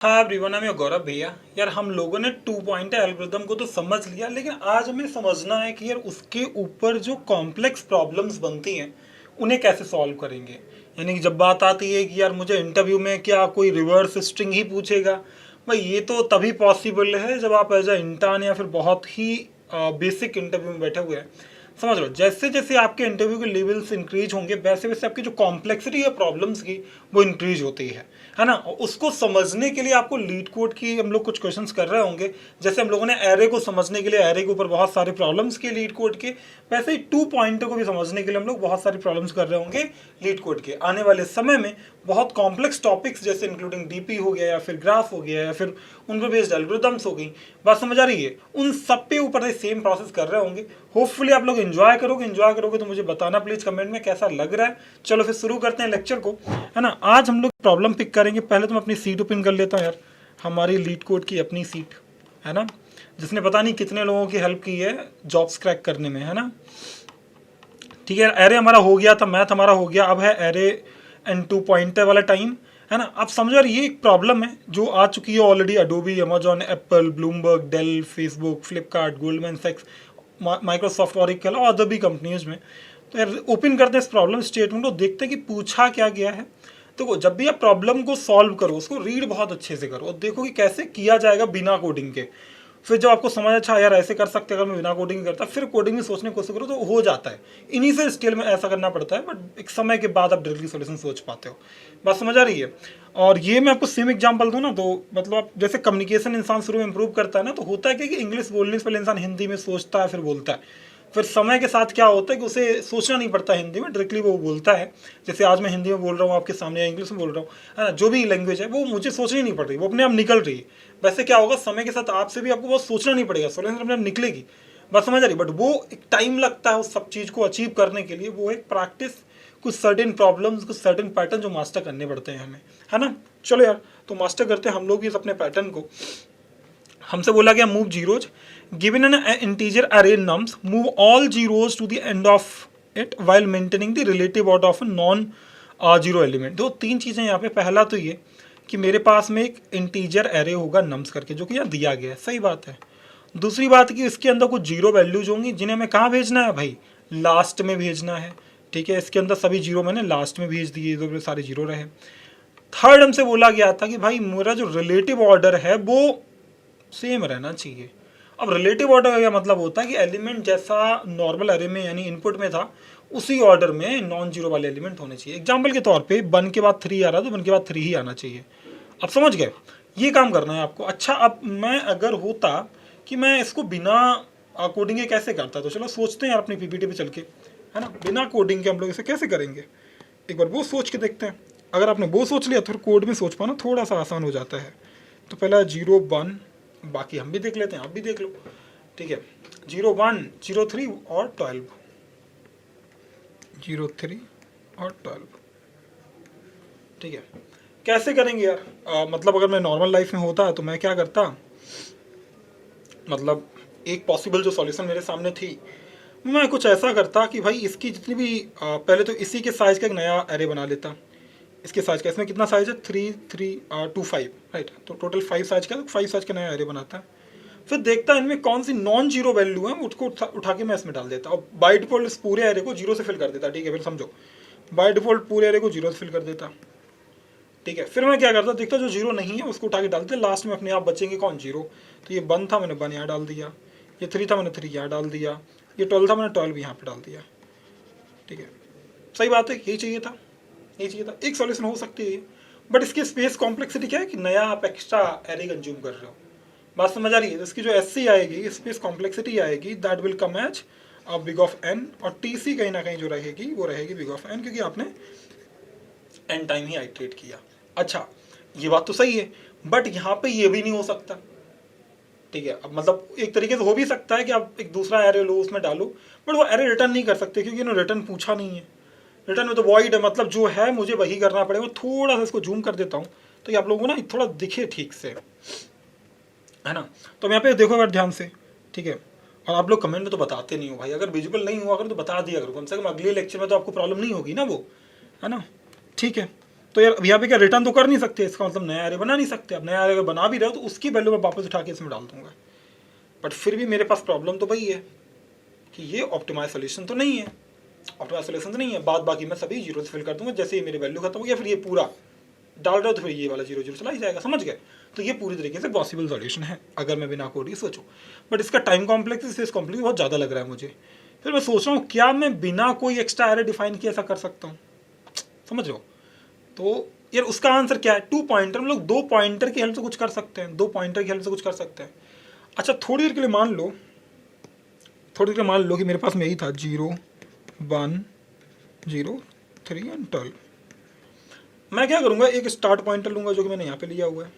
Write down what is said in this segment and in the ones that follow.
हाँ एवरीवन, मैं गौरव भैया। यार हम लोगों ने टू पॉइंट एल्गोरिदम को तो समझ लिया, लेकिन आज हमें समझना है कि यार उसके ऊपर जो कॉम्प्लेक्स प्रॉब्लम्स बनती हैं उन्हें कैसे सॉल्व करेंगे। यानी कि जब बात आती है कि यार मुझे इंटरव्यू में क्या कोई रिवर्स स्ट्रिंग ही पूछेगा, भाई ये तो तभी पॉसिबल है जब आप एज अ इंटर्न या फिर बहुत ही बेसिक इंटरव्यू में बैठे हुए हैं। समझ लो, जैसे जैसे आपके इंटरव्यू के लेवल्स इंक्रीज होंगे वैसे वैसे आपकी जो कॉम्प्लेक्सिटी है प्रॉब्लम्स की वो इंक्रीज होती है ना। और उसको समझने के लिए आपको लीड कोड की हम लोग कुछ क्वेश्चंस कर रहे होंगे। जैसे हम लोगों ने एरे को समझने के लिए एरे के ऊपर बहुत सारे प्रॉब्लम्स किए लीड कोड के, वैसे ही टू पॉइंटर को भी समझने के लिए हम लोग बहुत सारी प्रॉब्लम्स कर रहे होंगे लीड कोड के। आने वाले समय में बहुत कॉम्प्लेक्स टॉपिक्स जैसे इंक्लूडिंग डीपी हो गया या फिर ग्राफ हो गया या फिर उन पर बेस्ड एल्गोरिदम्स हो गई, बात समझ आ रही है, उन सब पे ऊपर सेम प्रोसेस कर रहे होंगे। होपफुली आप लोग एंजॉय करोगे तो मुझे बताना प्लीज कमेंट में कैसा लग रहा है। चलो फिर शुरू करते हैं लेक्चर को, है ना। आज हम लोग प्रॉब्लम पिक करेंगे। पहले तो मैं अपनी सीट ओपन कर लेता हूँ यार, हमारी लीड कोड की अपनी सीट, है ना, जिसने पता नहीं कितने लोगों की हेल्प की है जॉब्स क्रैक करने में, है ना। ठीक है, एरे हमारा हो गया था, मैथ हमारा हो गया, अब है एरे एंड टू पॉइंटर वाला टाइम, है ना। आप समझो यार, ये एक प्रॉब्लम है जो आ चुकी है already Adobe, Amazon, Apple, Bloomberg, Dell, Facebook, Flipkart, Goldman सैक्स, माइक्रोसॉफ्ट और अदर भी कंपनीज में। तो यार ओपन करते हैं इस प्रॉब्लम स्टेटमेंट को, देखते हैं कि पूछा क्या गया है। तो जब भी आप प्रॉब्लम को सॉल्व करो उसको रीड बहुत अच्छे से करो और देखो कि कैसे किया जाएगा बिना कोडिंग के। फिर जब आपको समझ अच्छा यार ऐसे कर सकते हैं अगर मैं बिना कोडिंग करता, फिर कोडिंग में सोचने की कोशिश करो तो हो जाता है। इनिशियल स्टेज में ऐसा करना पड़ता है, बट एक समय के बाद आप डायरेक्टली सोल्यूशन सोच पाते हो। बात समझ आ रही है। और ये मैं आपको सेम एग्जांपल दूं ना, तो मतलब आप जैसे कम्युनिकेशन इंसान शुरू में इंप्रूव करता है ना, तो होता है कि इंग्लिश बोलने से पहले इंसान हिंदी में सोचता है फिर बोलता है। फिर समय के साथ क्या होता है कि उसे सोचना नहीं पड़ता हिंदी में, डायरेक्टली वो बोलता है। जैसे आज मैं हिंदी में बोल रहा हूँ आपके सामने या इंग्लिश में बोल रहा हूँ, है ना, जो भी लैंग्वेज है वो मुझे सोचनी नहीं पड़ रही, वो अपने आप निकल रही है। वैसे क्या होगा, समय के साथ आपसे भी आपको बहुत सोचना नहीं पड़ेगा, सोल्यूशन अपने आप निकलेगी। बस समझ आ रही, बट वो एक टाइम लगता है उस सब चीज़ को अचीव करने के लिए। वो एक प्रैक्टिस, कुछ सर्टेन प्रॉब्लम्स, कुछ सर्टेन पैटर्न जो मास्टर करने पड़ते हैं हमें, है ना। चलो यार, तो मास्टर करते हैं हम लोग भी इस अपने पैटर्न को। हमसे बोला गया move zeroes given an integer array nums, move all zeroes to the end of it while maintaining the relative order of non zero element. दो तीन चीज़ें यहाँ पे। पहला तो ये कि मेरे पास में एक इंटीजर एरे होगा नम्स करके, जो कि यहाँ दिया गया है, सही बात है। दूसरी बात कि इसके अंदर कुछ जीरो वैल्यूज होंगी जिन्हें हमें कहाँ भेजना है भाई, लास्ट में भेजना है। ठीक है, इसके अंदर सभी जीरो मैंने लास्ट में भेज दिए, तो सारे जीरो रहे। थर्ड हमसे बोला गया था कि भाई मेरा जो रिलेटिव ऑर्डर है वो सेम रहना चाहिए। अब रिलेटिव ऑर्डर का क्या मतलब होता है कि एलिमेंट जैसा नॉर्मल अरे में यानी इनपुट में था उसी ऑर्डर में नॉन जीरो वाले एलिमेंट होने चाहिए। एग्जाम्पल के तौर पे 1 के बाद 3 आ रहा है तो 1 के बाद 3 ही आना चाहिए। अब समझ गए, ये काम करना है आपको। अच्छा, अब मैं अगर होता कि मैं इसको बिना कोडिंग के कैसे करता, तो चलो सोचते हैं यार अपनी पीपीटी पे चल के, है ना। बिना कोडिंग के हम लोग इसे कैसे करेंगे, एक बार वो सोच के देखते हैं। अगर आपने वो सोच लिया तो फिर कोड में सोच पाना थोड़ा सा आसान हो जाता है। तो पहला 0 1, बाकी हम भी देख लेते हैं, आप भी देख लो। ठीक है, 0 1 0 3 और 12, 0 3 और 12। ठीक है, कैसे करेंगे यार। मतलब अगर मैं नॉर्मल लाइफ में होता तो मैं क्या करता, मतलब एक पॉसिबल जो सॉल्यूशन मेरे सामने थी, मैं कुछ ऐसा करता कि भाई इसकी जितनी भी पहले तो इसी के साइज का एक नया एरे बना लेता। इसके साइज का, इसमें कितना साइज है 3 3 2 5, राइट। तो टोटल 5 साइज का, 5 साइज का नया एरे बनाता है। फिर देखता है इनमें कौन सी नॉन जीरो वैल्यू है, उसको उठा के मैं इसमें डाल देता और बाय डिफॉल्ट इस पूरे एरे को जीरो से फिल कर देता। ठीक है, फिर समझो, बाय डिफॉल्ट पूरे एरे को जीरो से फिल कर देता। ठीक है, फिर मैं क्या करता, देखता जो जीरो नहीं है उसको उठा के डालते, लास्ट में अपने आप बचेंगे कौन, जीरो। तो ये 1 था, मैंने 1 यहाँ डाल दिया। ये 3 था, मैंने 3 यहाँ डाल दिया। ये 12 था, मैंने 12 यहाँ पे डाल दिया। ठीक है, सही बात है, यही चाहिए था, यही चाहिए था। एक सॉल्यूशन हो सकती है, बट इसकी स्पेस कॉम्प्लेक्सिटी क्या है कि नया आप एक्स्ट्रा एरे कंज्यूम कर रहे हो। बात समझ आ रही है। तो इसकी जो एस सी आएगी, स्पेस कॉम्प्लेक्सिटी आएगी, that will come as big of n, और टी सी कहीं ना कहीं जो रहेगी वो रहेगी बिग ऑफ एन, क्योंकि आपने एन टाइम ही आइट्रेट किया। अच्छा, ये बात तो सही है, बट यहाँ पे ये भी नहीं हो सकता। ठीक है, अब मतलब एक तरीके से हो भी सकता है कि आप एक दूसरा एरे लो उसमें डालो, बट वो एरे रिटर्न नहीं कर सकते क्योंकि इन्होंने रिटर्न पूछा नहीं है। रिटर्न में तो वॉइड है, मतलब जो है मुझे वही करना पड़ेगा। थोड़ा सा इसको जूम कर देता हूँ तो ये आप लोगों को ना थोड़ा दिखे ठीक से, है ना। तो यहाँ पे देखो अगर ध्यान से, ठीक है। और आप लोग कमेंट में तो बताते नहीं हो भाई, अगर विजुअल नहीं हुआ अगर तो बता दिया करो, कम से कम अगले लेक्चर में तो आपको प्रॉब्लम नहीं होगी ना वो, है ना। ठीक है, तो यार यहाँ पे क्या रिटर्न तो कर नहीं सकते, इसका मतलब नया एरे बना नहीं सकते। अब नया एरे अगर बना भी रहे हो तो उसकी वैल्यू मैं वापस उठा के इसमें डाल दूंगा। बट फिर भी मेरे पास प्रॉब्लम तो वही है कि ये ऑप्टिमाइज सोल्यूशन तो नहीं है, ऑप्टिमाइज सोल्यूशन तो नहीं है। बाद बाकी मैं सभी जीरो से फिल कर दूंगा, जैसे ही मेरी वैल्यू खत्म हो गया फिर ये पूरा डाल रहा हो तो फिर ये वाला 0 0 चला ही जाएगा, समझ गए। तो ये पूरी तरीके से पॉसिबल सॉल्यूशन है अगर मैं बिना कोड ही सोचूं। बट इसका टाइम कॉम्प्लेक्स स्पेस कॉम्प्लेक्स बहुत ज़्यादा लग रहा है मुझे। फिर मैं सोच रहा हूँ क्या मैं बिना कोई एक्स्ट्रा एरे डिफाइन किए ऐसा कर सकता हूँ, समझ रहे हो। तो यार उसका आंसर क्या है, 2 पॉइंटर। हम लोग 2 पॉइंटर की हेल्प से कुछ कर सकते हैं, 2 पॉइंटर की हेल्प से कुछ कर सकते हैं। अच्छा थोड़ी देर के लिए मान लो, थोड़ी देर के लिए मान लो कि मेरे पास में यही था 0 1 0 3 एंड 12। मैं क्या करूँगा, एक स्टार्ट पॉइंटर लूँगा जो कि मैंने यहाँ पे लिया हुआ है,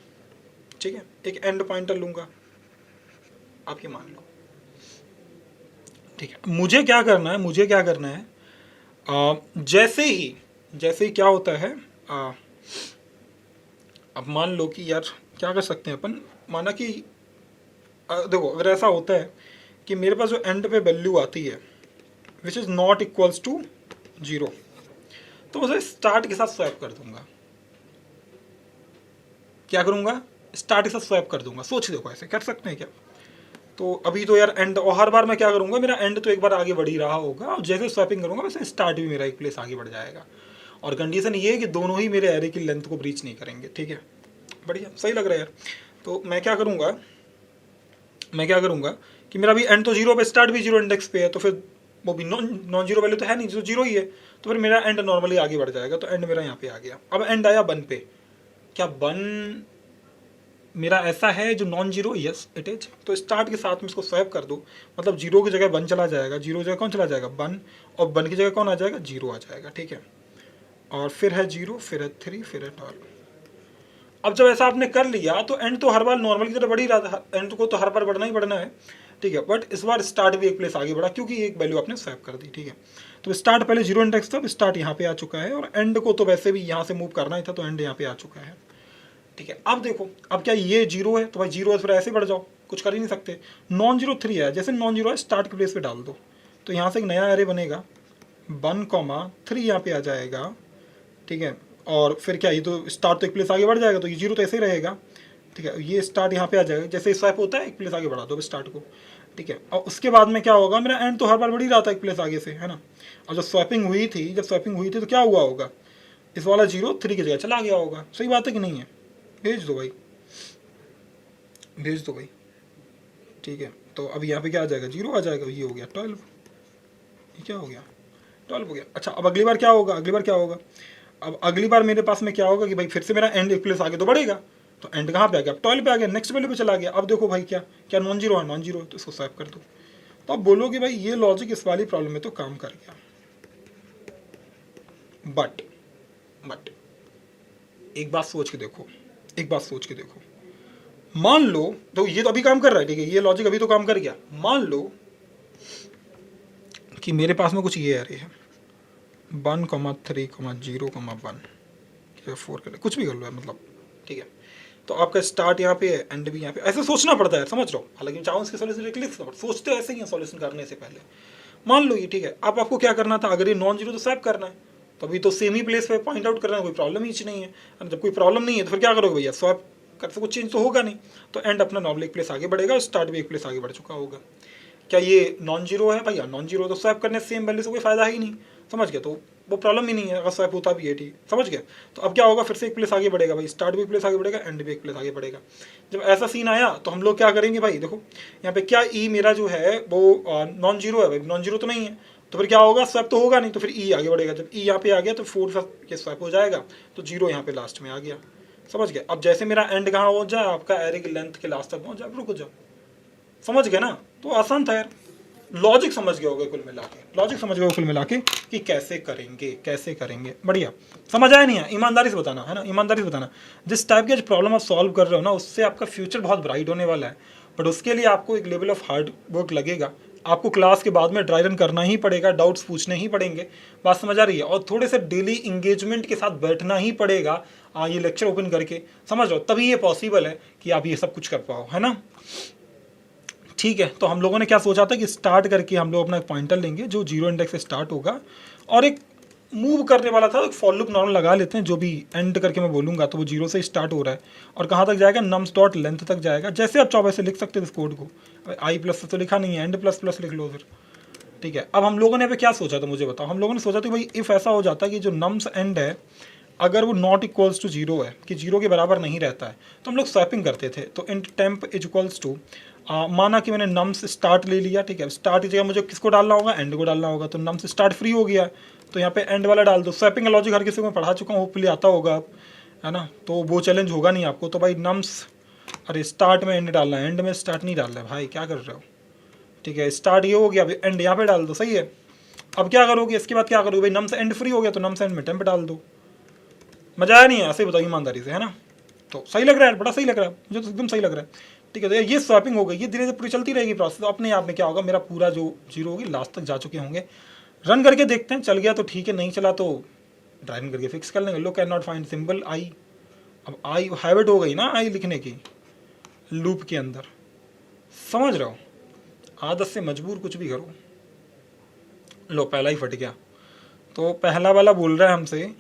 ठीक है, एक एंड पॉइंटर लूँगा, आप ये मान लो, ठीक है। मुझे क्या करना है, मुझे क्या करना है, जैसे ही क्या होता है, अब मान लो कि यार क्या कर सकते हैं अपन, माना कि देखो अगर ऐसा होता है कि मेरे पास जो एंड पे वैल्यू आती है which is not equals to 0, तो उसे स्टार्ट के साथ स्वैप कर दूंगा। क्या करूंगा, स्टार्ट के साथ स्वैप कर दूंगा। सोच देखो ऐसे कर सकते हैं क्या। तो अभी तो यार एंड, और हर बार मैं क्या करूंगा, मेरा एंड तो एक बार आगे बढ़ ही रहा होगा और जैसे स्वैपिंग करूंगा वैसे स्टार्ट भी मेरा एक प्लेस आगे बढ़ जाएगा। और कंडीशन ये है कि दोनों ही मेरे एरे की लेंथ को ब्रीच नहीं करेंगे, ठीक है, बढ़िया, सही लग रहा है यार। तो मैं क्या करूंगा कि मेरा भी एंड तो 0 पे, स्टार्ट भी 0 इंडेक्स पे है, तो फिर वो भी नॉन जीरो वैल्यू तो है नहीं, जो 0 ही है, तो फिर मेरा एंड नॉर्मली आगे बढ़ जाएगा। तो एंड मेरा यहाँ पे आ गया। अब एंड आया 1 पे, क्या 1 मेरा ऐसा है जो non zero, yes it is. तो स्टार्ट के साथ में इसको स्वैप कर दो, मतलब 0 की जगह 1 चला जाएगा, 0 की जगह कौन चला जाएगा, 1, और 1 की जगह कौन आ जाएगा, 0 आ जाएगा, ठीक है। और फिर है 0, फिर है 3, फिर है 12। अब जब ऐसा आपने कर लिया तो एंड तो हर बार नॉर्मल की तरह बढ़ ही रहा था, एंड को तो हर बार बढ़ना ही बढ़ना है, ठीक है। बट इस बार स्टार्ट भी एक प्लेस आगे बढ़ा क्योंकि एक वैल्यू आपने स्वैप कर दी, ठीक है। तो स्टार्ट पहले 0 इंडेक्स था, स्टार्ट यहाँ पे आ चुका है, और एंड को तो वैसे भी यहाँ से मूव करना ही था, तो एंड यहाँ पे आ चुका है, ठीक है। अब देखो, अब क्या ये 0 है, तो भाई 0 है फिर ऐसे बढ़ जाओ, कुछ कर ही नहीं सकते। नॉन जीरो 3 है, जैसे नॉन जीरो है स्टार्ट के प्लेस पे डाल दो, तो यहाँ से एक नया एरे बनेगा, 1,3 यहाँ पे आ जाएगा, ठीक है। और फिर क्या, ये तो स्टार्ट तो एक प्लेस आगे बढ़ जाएगा, तो ये 0 तो ऐसे ही रहेगा, ठीक है। ये स्टार्ट यहाँ पे आ जाएगा, जैसे स्वैप होता है एक प्लेस आगे बढ़ा दो स्टार्ट को, ठीक है। और उसके बाद में क्या होगा, मेरा एंड तो हर बार बढ़ ही रहा था एक प्लेस आगे से, है ना। और जब स्वैपिंग हुई थी तो क्या हुआ होगा, इस वाला 0 3 की जगह चला गया होगा। सही बात है कि नहीं है, भेज दो भाई, भेज दो भाई, ठीक है। तो अब यहाँ पे क्या आ जाएगा, 0 आ जाएगा, ये हो गया 12, ये क्या हो गया, 12 हो गया। अच्छा अब अगली बार क्या होगा, अब अगली बार मेरे पास में क्या होगा कि भाई फिर से मेरा एंड एक प्लेस आगे तो बढ़ेगा, तो एंड कहाँ पे आ गया, 12 पे आ गया, नेक्स्ट वैल्यू पे चला गया। अब देखो भाई क्या क्या नॉन जीरो है, नॉन जीरो, तो इसको स्वैप कर दो। तो अब बोलोगे भाई ये लॉजिक इस वाली प्रॉब्लम में तो काम कर गया, बट एक बात सोच के देखो, मान लो, तो ये तो अभी काम कर रहा है, ठीक है, ये लॉजिक अभी तो काम कर गया। मान लो कि मेरे पास में कुछ ये एरे है 1,3,0,1 4 कर, कुछ भी कर लो मतलब, ठीक है। तो आपका स्टार्ट यहाँ पे है, एंड भी यहाँ पे, ऐसे सोचना पड़ता है, समझ रहे हो। हालांकि चाहो इसके सोल्यूशन लिख सोचते ऐसे ही हैं सोल्यूशन करने से पहले। मान लो ये, ठीक है। अब आपको क्या करना था, अगर ये नॉन जीरो तो स्वैप करना है, तो अभी तो सेम ही प्लेस पे पॉइंट आउट करना है, कोई प्रॉब्लम ही नहीं है। जब कोई प्रॉब्लम नहीं है तो फिर क्या करोगे भैया, स्वैप कर, तो कुछ चेंज तो होगा नहीं, तो एंड अपना नॉर्मल एक प्लेस आगे बढ़ेगा, स्टार्ट भी एक प्लेस आगे बढ़ चुका होगा। क्या ये नॉन जीरो है भैया, नॉन जीरो तो स्वैप करने सेम वैल्यू से कोई फायदा ही नहीं, समझ गया। तो वो प्रॉब्लम ही नहीं है अगर स्वैप होता भी है, ठीक, समझ गया। तो अब क्या होगा, फिर से एक प्लेस आगे बढ़ेगा भाई, स्टार्ट भी एक प्लेस आगे बढ़ेगा, एंड भी एक प्लेस आगे बढ़ेगा। जब ऐसा सीन आया तो हम लोग क्या करेंगे भाई, देखो यहाँ पे क्या ई मेरा जो है वो नॉन जीरो है भाई, नॉन जीरो तो नहीं है, तो फिर क्या होगा, स्वैप तो होगा नहीं, तो फिर ई आगे बढ़ेगा। जब ई यहाँ पे आ गया तो 4 के स्वैप हो जाएगा, तो 0 यहाँ पे लास्ट में आ गया, समझ गया। अब जैसे मेरा एंड कहाँ पहुँच जाए, आपका एरे की लेंथ के लास्ट तक पहुँच जाए, रुक जाओ, समझ गए ना। तो आसान था यार, लॉजिक समझ गए होगे कुल मिला के कि कैसे करेंगे, बढ़िया समझ आया नहीं है, ईमानदारी से बताना है ना, ईमानदारी से बताना। जिस टाइप के प्रॉब्लम आप सॉल्व कर रहे हो ना, उससे आपका फ्यूचर बहुत ब्राइट होने वाला है, बट उसके लिए आपको एक लेवल ऑफ हार्ड वर्क लगेगा। आपको क्लास के बाद में ड्राई रन करना ही पड़ेगा, डाउट्स पूछने ही पड़ेंगे, बात समझ आ रही है। और थोड़े से डेली इंगेजमेंट के साथ बैठना ही पड़ेगा, ये लेक्चर ओपन करके, समझ लो, तभी ये पॉसिबल है कि आप ये सब कुछ कर पाओ, है ना। ठीक है, तो हम लोगों ने क्या सोचा था कि स्टार्ट करके हम लोग अपना एक पॉइंटर लेंगे जो 0 इंडेक्स से स्टार्ट होगा, और एक मूव करने वाला था, फॉर लूप नॉर्मल लगा लेते हैं, जो भी एंड करके मैं बोलूँगा तो वो 0 से स्टार्ट हो रहा है और कहाँ तक जाएगा, नम्स डॉट लेंथ तक जाएगा। जैसे आप चाहो वैसे लिख सकते हो इस कोड को, आई प्लस तो लिखा नहीं है, एंड प्लस प्लस लिख लो फिर, ठीक है। अब हम लोगों ने यहाँ पे क्या सोचा था, मुझे बताओ। हम लोगों ने सोचा था भाई इफ़ ऐसा हो जाता है कि जो नम्स एंड है अगर वो नॉट इक्वल्स टू 0 है, कि 0 के बराबर नहीं रहता है, तो हम लोग स्वैपिंग करते थे। तो int temp is equals to, माना कि मैंने नम्स स्टार्ट ले लिया, ठीक है। स्टार्ट की जगह मुझे किसको डालना होगा, एंड को डालना होगा, तो नम्स स्टार्ट फ्री हो गया, तो यहाँ पे एंड वाला डाल दो। स्वैपिंग का लॉजिक हर किसी को मैं पढ़ा चुका हूँ, होपफुली आता होगा आप, है ना, तो वो चैलेंज होगा नहीं आपको। तो भाई नम्स, अरे स्टार्ट में एंड डालना है, एंड में स्टार्ट नहीं डालना है भाई, क्या कर रहे हो, ठीक है। स्टार्ट ये हो गया, अभी एंड यहाँ पे डाल दो, सही है। अब क्या करोगे, इसके बाद क्या करोगे भाई, नम्स एंड फ्री हो गया तो नम्स एंड में टेम्प डाल दो। मजा आया नहीं है, ऐसे ही बताओ ईमानदारी से, है ना। तो सही लग रहा है, बड़ा सही लग रहा है, मुझे तो एकदम सही लग रहा है, ठीक है। तो ये स्वैपिंग हो गई, ये धीरे धीरे पूरी चलती रहेगी प्रोसेस। तो अपने आप में क्या होगा, मेरा पूरा जो 0 होगी लास्ट तक जा चुके होंगे। रन करके देखते हैं, चल गया तो ठीक है, नहीं चला तो ड्राइव करके फिक्स कर लेंगे। लो कैन नॉट फाइंड सिंबल आई, अब आई हैबिट हो गई ना आई लिखने की लूप के अंदर, समझ रहे हो, आदत से मजबूर कुछ भी करो। लो पहला ही फट गया। तो पहला वाला बोल रहा है हमसे,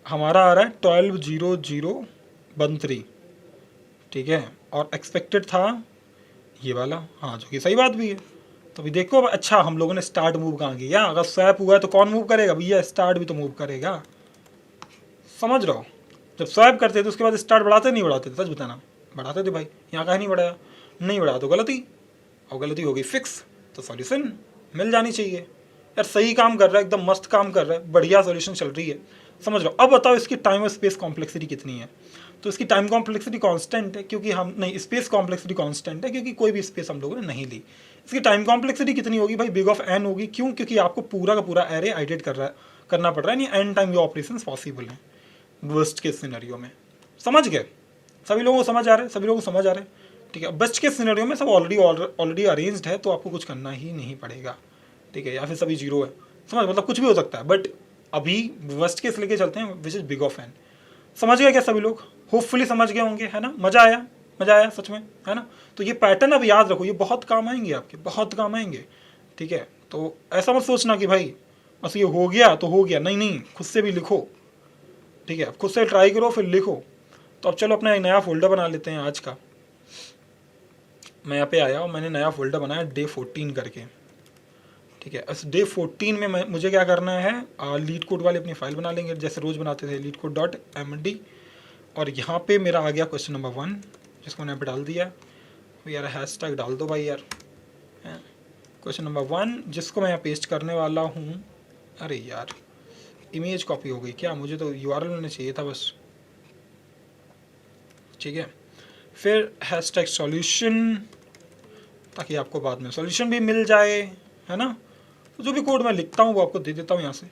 हमारा आ रहा है 120013, ठीक है, और एक्सपेक्टेड था ये वाला, हाँ, जो कि सही बात भी है। तो अभी देखो, अच्छा हम लोगों ने स्टार्ट मूव कहाँ किया, अगर स्वैप हुआ है तो कौन मूव करेगा भैया, स्टार्ट भी तो मूव करेगा, समझ रहे हो। जब स्वैप करते थे उसके बाद स्टार्ट बढ़ाते नहीं बढ़ाते थे, सच बताना, बढ़ाते थे भाई, यहाँ कहीं नहीं बढ़ाया, नहीं बढ़ाया तो गलती, और गलती हो गई फिक्स, तो सॉल्यूशन मिल जानी चाहिए यार। सही काम कर रहा है, एकदम मस्त काम कर रहा है, बढ़िया सॉल्यूशन चल रही है, समझ लो। अब बताओ इसकी टाइम और स्पेस कॉम्प्लेक्सिटी कितनी है। तो इसकी टाइम कॉम्प्लेक्सिटी कांस्टेंट है, क्योंकि हम नहीं, स्पेस कॉम्प्लेक्सिटी कांस्टेंट है क्योंकि कोई भी स्पेस हम लोगों ने नहीं ली। इसकी टाइम कॉम्प्लेक्सिटी कितनी होगी भाई, बिग ऑफ एन होगी, क्यों, क्योंकि आपको पूरा का पूरा एरे आइडेट करना पड़ रहा है, यानी एन टाइम ये ऑपरेशन पॉसिबल है वर्स्ट के सिनेरियो में। समझ गए, सभी लोगों को समझ आ रहा है, सभी लोगों को समझ आ रहा है, ठीक है। बेस्ट के सिनेरियो में सब ऑलरेडी अरेंज्ड है, तो आपको कुछ करना ही नहीं पड़ेगा, ठीक है, या फिर सभी 0 है, समझ, मतलब कुछ भी हो सकता है। बट अभी वर्स्ट केस लेके चलते हैं, which is big of n. समझ गए क्या सभी लोग, होपफुली समझ गए होंगे, है ना। मजा आया, मजा आया सच में, है ना। तो ये पैटर्न अब याद रखो, ये बहुत काम आएंगे आपके, बहुत काम आएंगे, ठीक है। तो ऐसा मत सोचना कि भाई बस ये हो गया तो हो गया, नहीं नहीं, खुद से भी लिखो, ठीक है, खुद से ट्राई करो फिर लिखो। तो अब चलो अपना एक नया फोल्डर बना लेते हैं आज का। मैं यहाँ पे आया और मैंने नया फोल्डर बनाया डे 14 करके, ठीक है। इस डे 14 में मुझे क्या करना है, लीड कोड वाली अपनी फाइल बना लेंगे जैसे रोज बनाते थे, लीड कोड डॉट md। और यहाँ पे मेरा आ गया क्वेश्चन नंबर 1, जिसको मैंने यहाँ पे डाल दिया यार, हैशटैग डाल दो भाई यार, क्वेश्चन नंबर 1, जिसको मैं यहाँ पेस्ट करने वाला हूँ। अरे यार इमेज कॉपी हो गई क्या, मुझे तो URL लेना चाहिए था बस, ठीक है। फिर हैशटैग सॉल्यूशन, ताकि आपको बाद में सॉल्यूशन भी मिल जाए, है ना। तो जो भी कोड मैं लिखता हूँ वो आपको दे देता हूँ यहाँ से।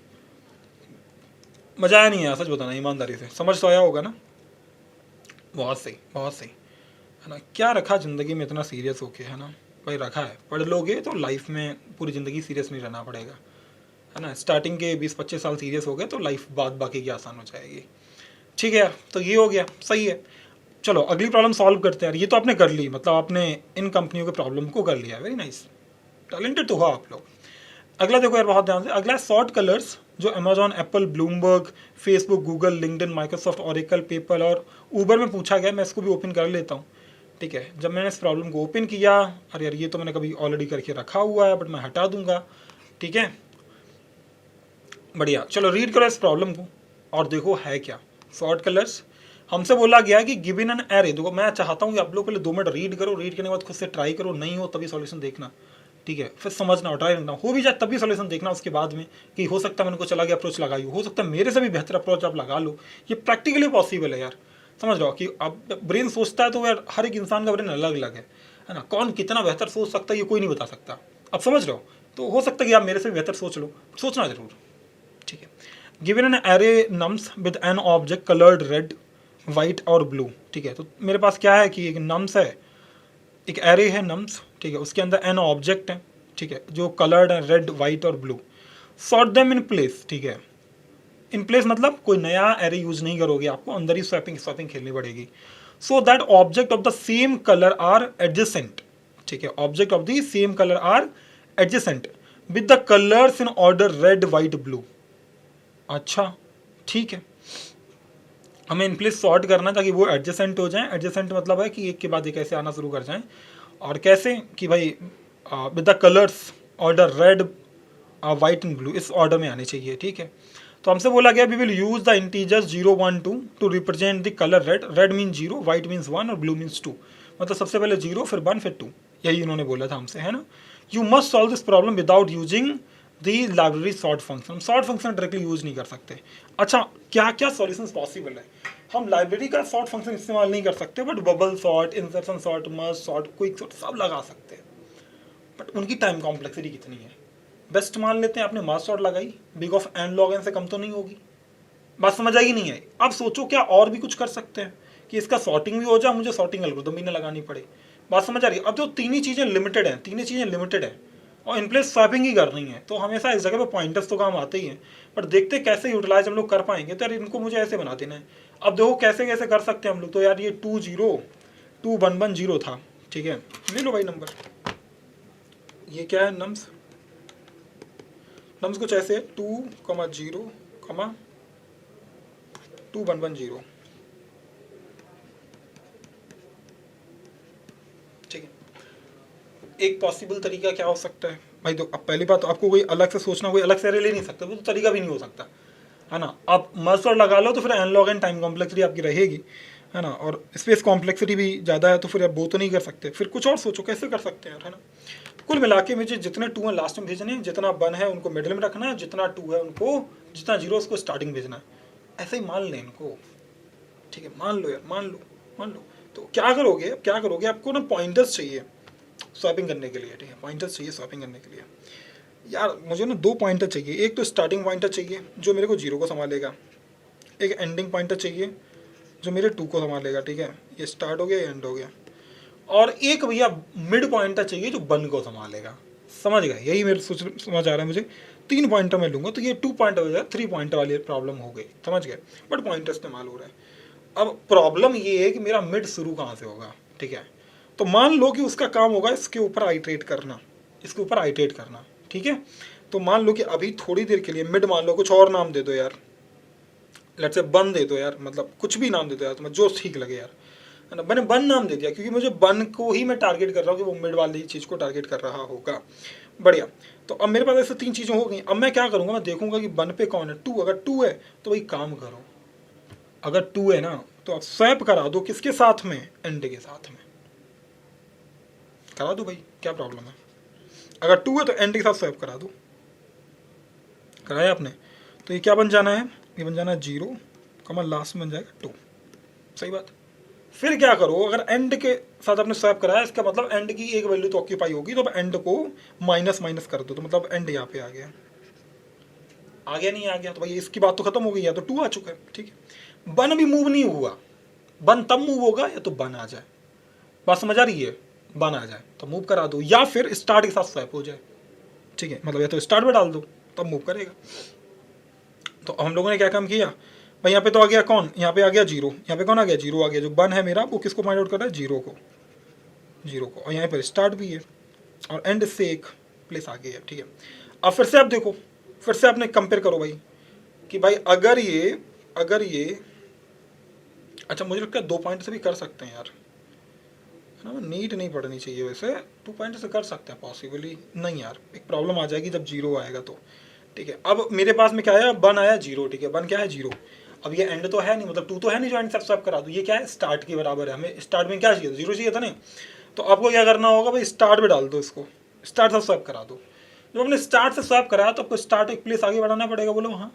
मजा आया नहीं आया, सच बताना ईमानदारी से, समझ तो आया होगा ना। बहुत सही, बहुत सही, है ना। क्या रखा ज़िंदगी में इतना सीरियस होके, है ना भाई, रखा है। पढ़ लोगे तो लाइफ में पूरी ज़िंदगी सीरियस नहीं रहना पड़ेगा, है ना। स्टार्टिंग के 20-25 साल सीरियस हो गए तो लाइफ बाद बाकी की आसान हो जाएगी, ठीक है यार। तो ये हो गया, सही है। चलो अगली प्रॉब्लम सॉल्व करते हैं यार। ये तो आपने कर ली, मतलब आपने इन कंपनियों के प्रॉब्लम को कर लिया, वेरी नाइस, टैलेंटेड तो हो आप लोग। अगला देखो यार बहुत ध्यान से, अगला है सॉर्ट कलर्स, जो Amazon, Apple, Bloomberg, Facebook, Google, LinkedIn, Microsoft, Oracle, PayPal और ऊबर में पूछा गया। मैं इसको भी ओपन कर लेता हूँ, ठीक है। जब मैंने इस प्रॉब्लम को ओपन किया, अरे यार ये तो मैंने कभी ऑलरेडी करके रखा हुआ है, बट मैं हटा दूंगा, ठीक है, बढ़िया। चलो रीड करो इस प्रॉब्लम को और देखो है क्या। सॉर्ट कलर्स हमसे बोला गया कि गिवन एन एरे, देखो मैं चाहता हूँ कि आप लोग पहले 2 मिनट रीड करो, रीड करने के बाद खुद से ट्राई करो, नहीं हो तभी सॉल्यूशन देखना, ठीक है। फिर समझना, ट्राई करना, हो भी जाए तभी सॉल्यूशन देखना उसके बाद में, कि हो सकता है मैंने कुछ अलग अप्रोच लगाई हो सकता है मेरे से भी बेहतर अप्रोच आप लगा लो। ये प्रैक्टिकली पॉसिबल है यार, समझ रहा हो कि अब ब्रेन सोचता है तो यार हर एक इंसान का ब्रेन अलग अलग है ना। कौन कितना बेहतर सोच सकता है ये कोई नहीं बता सकता, अब समझ रहे हो। तो हो सकता है कि आप मेरे से बेहतर सोच लो, सोचना जरूर, ठीक है। Given an array nums with an object coloured red, white और ब्लू, ठीक है। तो मेरे पास क्या है कि एक नम्स है, एक एरे है नम्स, ठीक है, उसके अंदर एन ऑब्जेक्ट है, ठीक है, जो कलर्ड है रेड, वाइट और blue. Sort them in place, ठीक है। इन प्लेस मतलब कोई नया एरे यूज नहीं करोगे, आपको अंदर ही स्वैपिंग खेलनी पड़ेगी। So that object of the same colour are adjacent, ठीक है, object of the same colour are adjacent. With the colours in order red white blue. अच्छा ठीक है, हमें इन प्लेस सॉर्ट करना ताकि वो एडजेसेंट हो जाएं। एडजेसेंट मतलब है कि एक के बाद एक ऐसे आना शुरू कर जाएं। और कैसे कि भाई with the colours order red white and blue, इस ऑर्डर में आने चाहिए। ठीक है, तो हमसे बोला गया we will use the integers 0 1 2 to represent the colour red. Red mean 0, white means 1 और ब्लू मीन्स 2। मतलब सबसे पहले 0 फिर 1 फिर 2, यही इन्होंने बोला था हमसे, है ना। You must solve this problem without using the library sort function. हम सॉर्ट फंक्शन डायरेक्टली यूज नहीं कर सकते। अच्छा, क्या क्या सॉल्यूशंस पॉसिबल है? हम लाइब्रेरी का सॉर्ट फंक्शन इस्तेमाल नहीं कर सकते, but bubble sort, insertion sort, merge sort, quick sort सब लगा सकते हैं। बट उनकी टाइम कॉम्प्लेक्सिटी कितनी है? बेस्ट मान लेते हैं आपने मास सॉर्ट लगाई, big of n log n से कम तो नहीं होगी। बात समझ आई नहीं आई? अब सोचो क्या और भी कुछ कर सकते हैं कि इसका सॉर्टिंग भी हो जाए, मुझे सॉर्टिंग एल्गोरिथम भी ना लगानी पड़े। बात समझ आ रही है? अब तो तीन ही चीज़ें लिमिटेड हैं, तीन ही चीज़ें लिमिटेड हैं और इन प्लेस स्वैपिंग ही करनी है, तो हमेशा इस जगह पे पॉइंटर्स तो काम आते ही हैं। बट देखते कैसे यूटिलाइज हम लोग कर पाएंगे। तो यार इनको मुझे ऐसे बना देना है। अब देखो कैसे कैसे कर सकते हैं हम लोग। तो यार ये 2 0 2 1 1 0 था। ठीक है, ले लो भाई नंबर। ये क्या है? नम्स कुछ ऐसे 2 0 2 1 1 0। ठीक है, एक पॉसिबल तरीका क्या हो सकता है भाई? तो अब पहली बात तो आपको कोई अलग से सोचना, कोई अलग से ले नहीं सकता, वो तो तरीका भी नहीं हो सकता, है ना। आप मर्ज और लगा लो तो फिर n log n time complexity आपकी रहेगी, है ना। और स्पेस कॉम्प्लेक्सिटी भी ज़्यादा है, तो फिर आप वो तो नहीं कर सकते। फिर कुछ और सोचो कैसे कर सकते हैं, है ना। कुल मिला के मुझे जितने 2 हैं लास्ट में भेजने हैं, जितना 1 है उनको मिडिल में रखना है, जितना 2 है उनको, जितना 0 उसको स्टार्टिंग भेजना है। ऐसे ही मान लें इनको। ठीक है, मान लो यार, मान लो। तो क्या करोगे? अब क्या करोगे, आपको ना पॉइंटर्स चाहिए स्वैपिंग करने के लिए। ठीक है, पॉइंटर्स चाहिए स्वैपिंग करने के लिए। यार मुझे ना 2 पॉइंटर चाहिए। एक तो स्टार्टिंग पॉइंटर चाहिए जो मेरे को 0 को संभालेगा, एक एंडिंग पॉइंटर चाहिए जो मेरे 2 को संभालेगा। ठीक है, ये स्टार्ट हो गया, ये एंड हो गया। और एक भैया मिड पॉइंटर चाहिए जो 1 को संभालेगा। समझ गए? यही मेरे समझ आ रहा है मुझे। 3 पॉइंटर मैं लूँगा तो ये 2 पॉइंटर हो जाए, 3 पॉइंटर वाली प्रॉब्लम हो गई। समझ गए? बट पॉइंटर इस्तेमाल हो रहा है। अब प्रॉब्लम ये है कि मेरा मिड शुरू कहाँ से होगा। ठीक है, तो मान लो कि उसका काम होगा इसके ऊपर आइटरेट करना, इसके ऊपर आइटरेट करना। ठीक है, तो मान लो कि अभी थोड़ी देर के लिए मिड मान लो, कुछ और नाम दे दो यार, लेट्स से बन दे दो यार, मतलब कुछ भी नाम दे दो यार, तुम्हें जो ठीक लगे यार, है ना। मैंने बन नाम दे दिया क्योंकि मुझे बन को ही मैं टारगेट कर रहा हूँ कि वो मिड वाली चीज़ को टारगेट कर रहा होगा। बढ़िया, तो अब मेरे पास ऐसे 3 चीज़ें हो गई। अब मैं क्या करूँगा, मैं देखूंगा कि बन पे कौन है, 2। अगर 2 है तो भाई काम करो, अगर 2 है ना तो आप स्वैप करा दो। किसके साथ में? एंड के साथ में करा दो भाई, क्या प्रॉब्लम है? अगर 2 है तो एंड के साथ स्वैप करा दो। कराया आपने, तो ये क्या बन जाना है? ये बन जाना है 0, लास्ट में बन जाएगा 2। सही बात। फिर क्या करो, अगर एंड के साथ आपने स्वैप कराया, इसका मतलब एंड की एक वैल्यू तो ऑक्यूपाई होगी, तो अब एंड को माइनस माइनस कर दो, तो मतलब एंड यहाँ पे आ गया। नहीं आ गया तो भाई इसकी बात तो खत्म हो गई, या तो 2 आ चुका है। ठीक है, बन अभी मूव नहीं हुआ, बन तब मूव होगा या तो बन आ जाए। बात समझ आ रही है? बन आ जाए तो मूव करा दो, या फिर स्टार्ट के साथ स्वैप हो जाए। ठीक है, मतलब या तो स्टार्ट में डाल दो तब मूव करेगा। तो हम लोगों ने क्या काम किया भाई, यहाँ पे तो आ गया कौन, यहाँ पे आ गया 0, यहाँ पे कौन आ गया? 0 आ गया। जो बन है मेरा वो किसको फाइंड आउट कर रहा है? 0 को। और यहाँ पर स्टार्ट भी है और एंड से एक प्लेस आ गई है। ठीक है, अब फिर से आप देखो, फिर से आपने कंपेयर करो भाई कि भाई अगर ये अच्छा, मुझे लगता है 2 पॉइंट से भी कर सकते हैं यार, है ना। नीड नहीं पड़नी चाहिए वैसे, 2 पॉइंट से कर सकते हैं पॉसिबली। नहीं यार, एक प्रॉब्लम आ जाएगी जब 0 आएगा तो। ठीक है, अब मेरे पास में क्या आया? बन आया 0। ठीक है, बन क्या है? 0। अब ये एंड तो है नहीं, मतलब 2 तो है नहीं जो एंड से स्वैप करा दूँ। ये क्या है? स्टार्ट के बराबर है। हमें स्टार्ट में क्या चाहिए? 0 चाहिए था नहीं। तो आपको क्या करना होगा भाई, स्टार्ट में डाल दो इसको, स्टार्ट से स्वैप करा दो। जब हमने स्टार्ट से स्वैप कराया तो आपको स्टार्ट एक प्लेस आगे बढ़ाना पड़ेगा। बोलो वहाँ